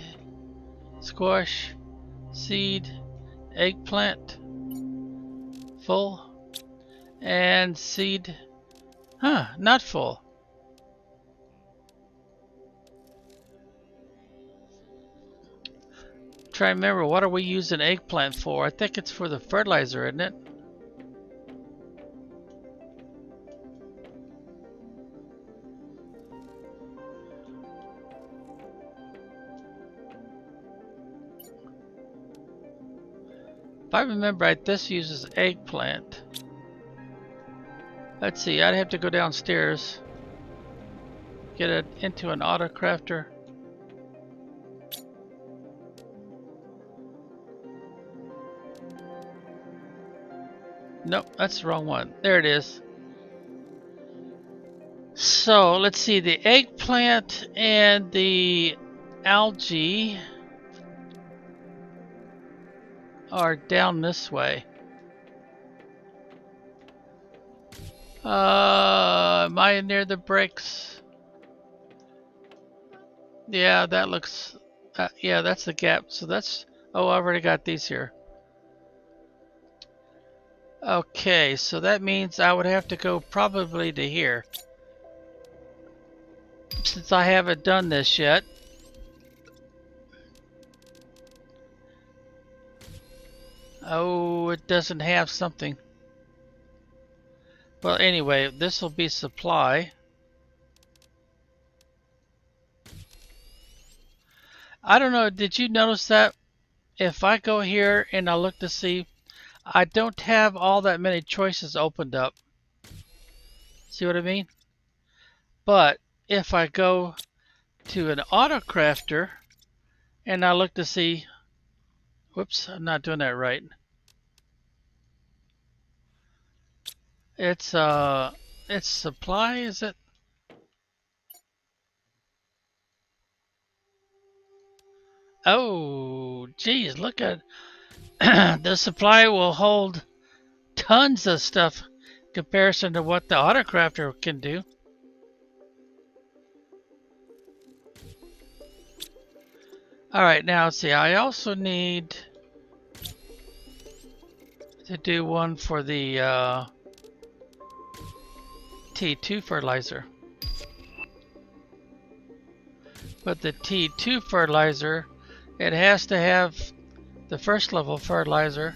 squash, seed, eggplant, full, and seed, not full. Try to remember, what are we using eggplant for? I think it's for the fertilizer, isn't it? If I remember right, this uses eggplant. Let's see, I'd have to go downstairs, get it into an auto crafter. Nope, that's the wrong one. There it is. So let's see, the eggplant and the algae are down this way. Am I near the bricks? Yeah, that looks... yeah, that's the gap. So that's... Oh, I've already got these here. Okay, so that means I would have to go probably to here, since I haven't done this yet. Oh, it doesn't have something. Well, anyway, this will be supply. I don't know, did you notice that? If I go here and I look to see, I don't have all that many choices opened up. See what I mean? But if I go to an auto crafter and I look to see, Whoops, I'm not doing that right. It's supply, is it? Oh, geez, look at the supply will hold tons of stuff in comparison to what the autocrafter can do. All right, now see, I also need to do one for the T2 fertilizer. But the T2 fertilizer, it has to have the first level fertilizer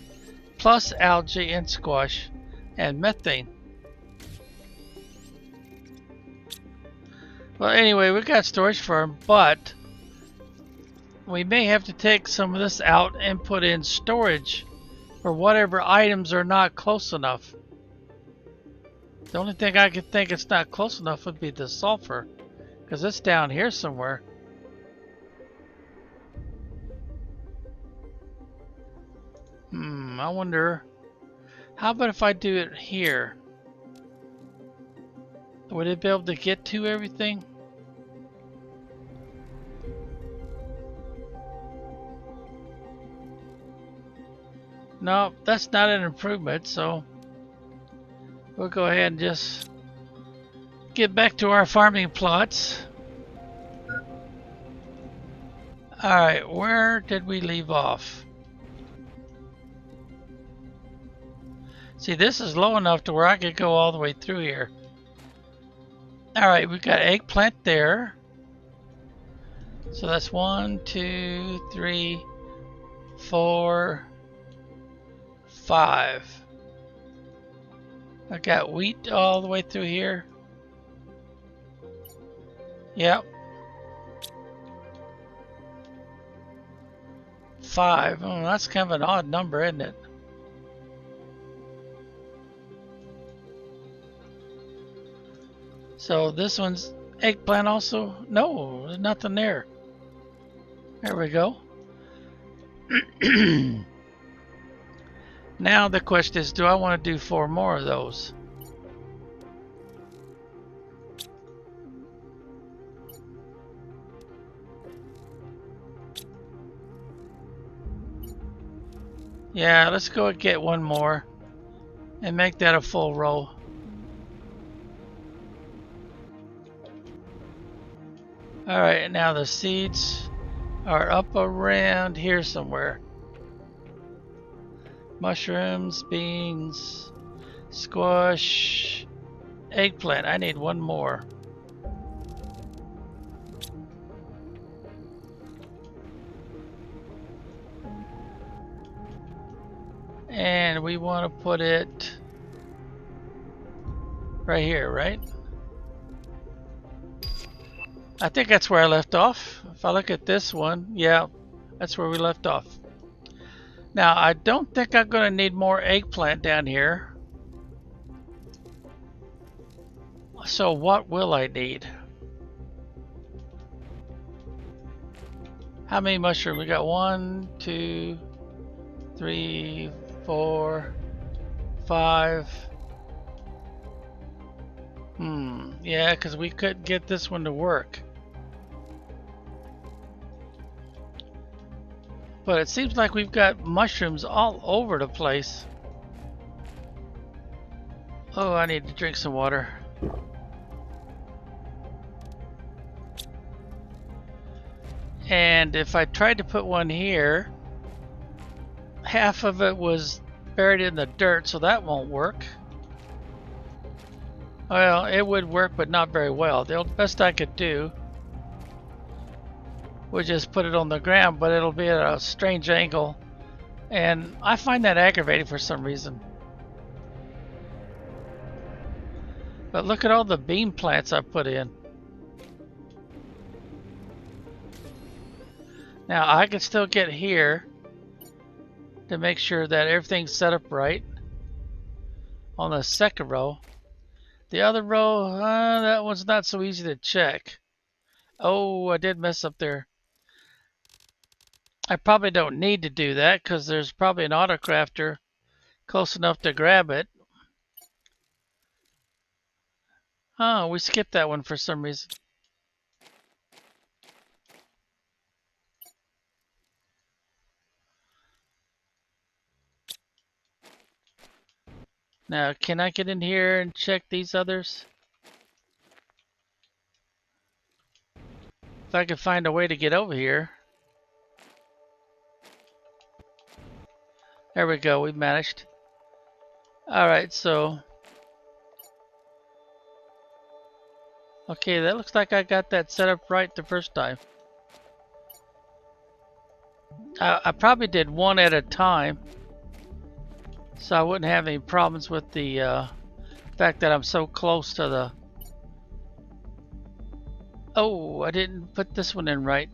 plus algae and squash and methane. Well, anyway, we got storage for them, but we may have to take some of this out and put in storage for whatever items are not close enough. The only thing I could think it's not close enough would be the sulfur, because it's down here somewhere. I wonder, how about if I do it here? Would it be able to get to everything? No, that's not an improvement, so we'll go ahead and just get back to our farming plots. Alright, where did we leave off? See, this is low enough to where I could go all the way through here. Alright, we've got eggplant there. So that's 1, 2, 3, 4, 5. I got wheat all the way through here. Yep. 5. Oh, that's kind of an odd number, isn't it? So this one's eggplant also? No, there's nothing there. There we go. Now the question is, do I want to do 4 more of those? Yeah, let's go and get 1 more and make that a full row. Alright, now the seeds are up around here somewhere. Mushrooms, beans, squash, eggplant. I need 1 more. And we want to put it right here, right? I think that's where I left off. If I look at this one, yeah, that's where we left off. Now, I don't think I'm going to need more eggplant down here. So what will I need? How many mushrooms? We got 1, 2, 3, 4, 5. Yeah, because we couldn't get this one to work. But it seems like we've got mushrooms all over the place. Oh, I need to drink some water. And if I tried to put one here, half of it was buried in the dirt, so that won't work. Well, it would work, but not very well. The best I could do would just put it on the ground, but it'll be at a strange angle. And I find that aggravating for some reason. But look at all the bean plants I put in. Now I can still get here to make sure that everything's set up right on the second row. The other row, that one's not so easy to check. Oh, I did mess up there. I probably don't need to do that because there's probably an autocrafter close enough to grab it. Oh, we skipped that one for some reason. Now, can I get in here and check these others? If I could find a way to get over here. There we go, we managed. Alright, so... Okay, that looks like I got that set up right the first time. I probably did one at a time, so I wouldn't have any problems with the fact that I'm so close to the... Oh, I didn't put this one in right.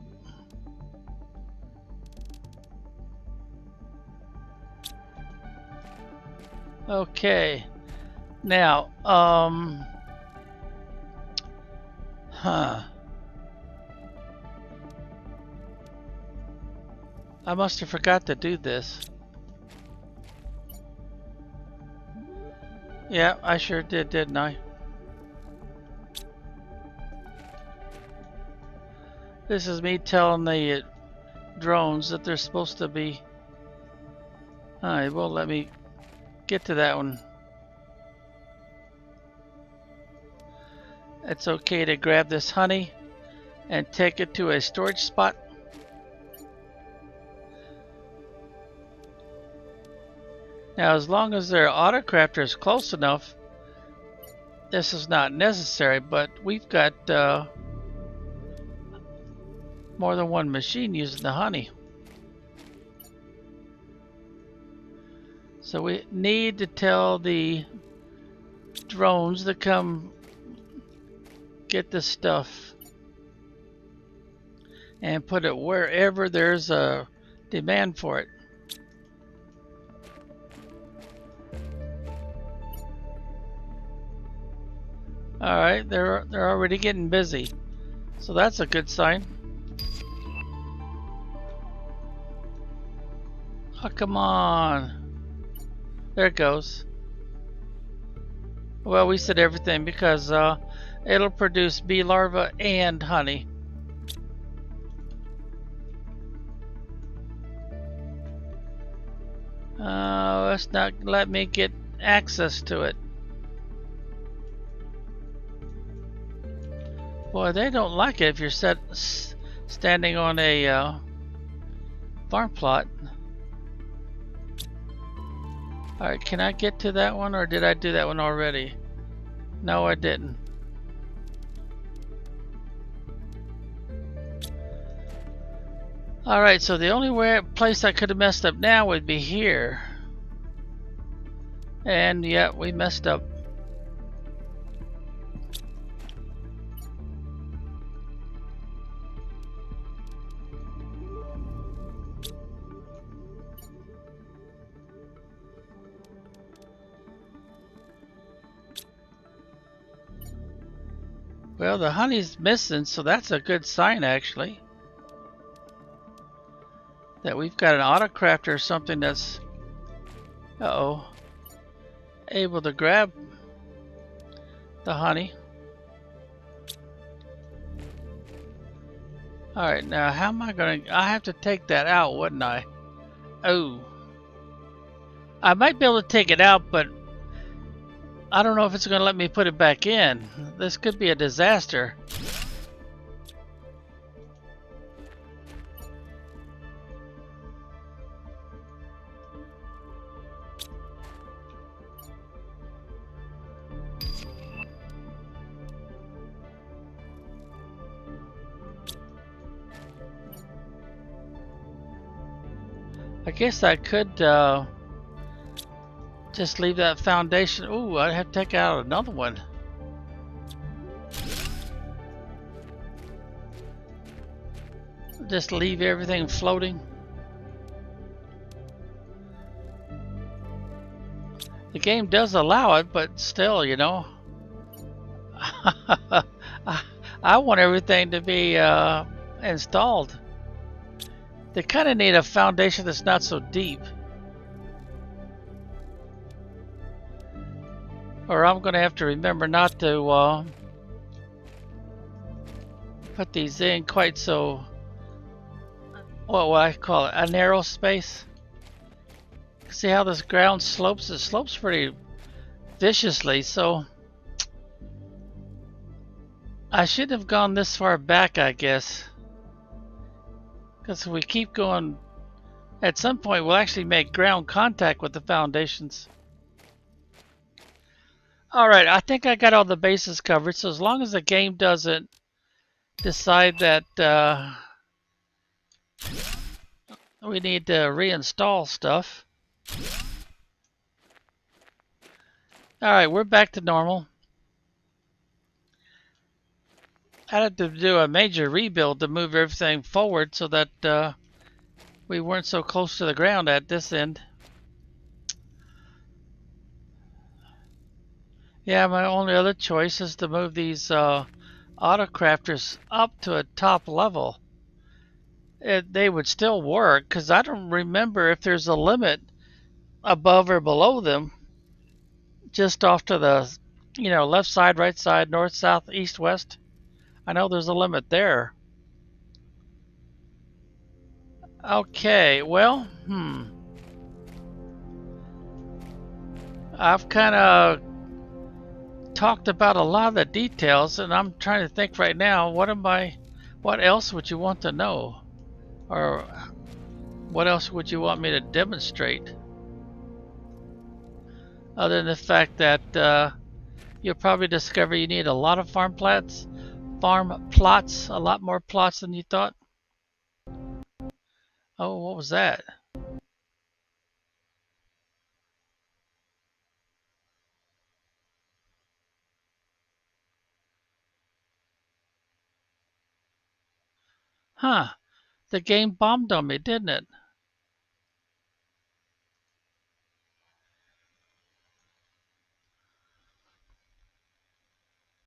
Okay. Now, I must have forgot to do this. Yeah, I sure did, didn't I? This is me telling the drones that they're supposed to be... It won't let me get to that one. It's okay to grab this honey and take it to a storage spot. Now, as long as their autocrafter is close enough, this is not necessary, but we've got more than one machine using the honey. So we need to tell the drones to come get this stuff and put it wherever there's a demand for it. Alright, they're already getting busy. So that's a good sign. Oh, come on. There it goes. Well, we said everything because it'll produce bee larvae and honey. Let's not let me get access to it. Boy, they don't like it if you're standing on a farm plot. Alright, can I get to that one, or did I do that one already? No, I didn't. Alright, so the only place I could have messed up now would be here. And yeah, we messed up. Well, the honey's missing, so that's a good sign actually. That we've got an autocrafter or something that's able to grab the honey. Alright, now how am I gonna... I have to take that out, wouldn't I? Oh. I might be able to take it out, but I don't know if it's gonna let me put it back in. This could be a disaster. I guess I could just leave that foundation. Ooh, I'd have to take out another one. Just leave everything floating. The game does allow it, but still, you know. I want everything to be installed. They kind of need a foundation that's not so deep. Or I'm going to have to remember not to put these in quite so, what would I call it, a narrow space. See how this ground slopes? It slopes pretty viciously, so I shouldn't have gone this far back, I guess. Because if we keep going, at some point we'll actually make ground contact with the foundations. Alright, I think I got all the bases covered, so as long as the game doesn't decide that we need to reinstall stuff. Alright, we're back to normal. I had to do a major rebuild to move everything forward so that we weren't so close to the ground at this end. Yeah, my only other choice is to move these autocrafters up to a top level. They would still work because I don't remember if there's a limit above or below them. Just off to the, left side, right side, north, south, east, west. I know there's a limit there. Okay, well, I've kind of talked about a lot of the details, and I'm trying to think right now, what else would you want to know? Or what else would you want me to demonstrate? Other than the fact that you'll probably discover you need a lot of farm plots, a lot more plots than you thought. Oh, what was that? Huh, the game bombed on me, didn't it?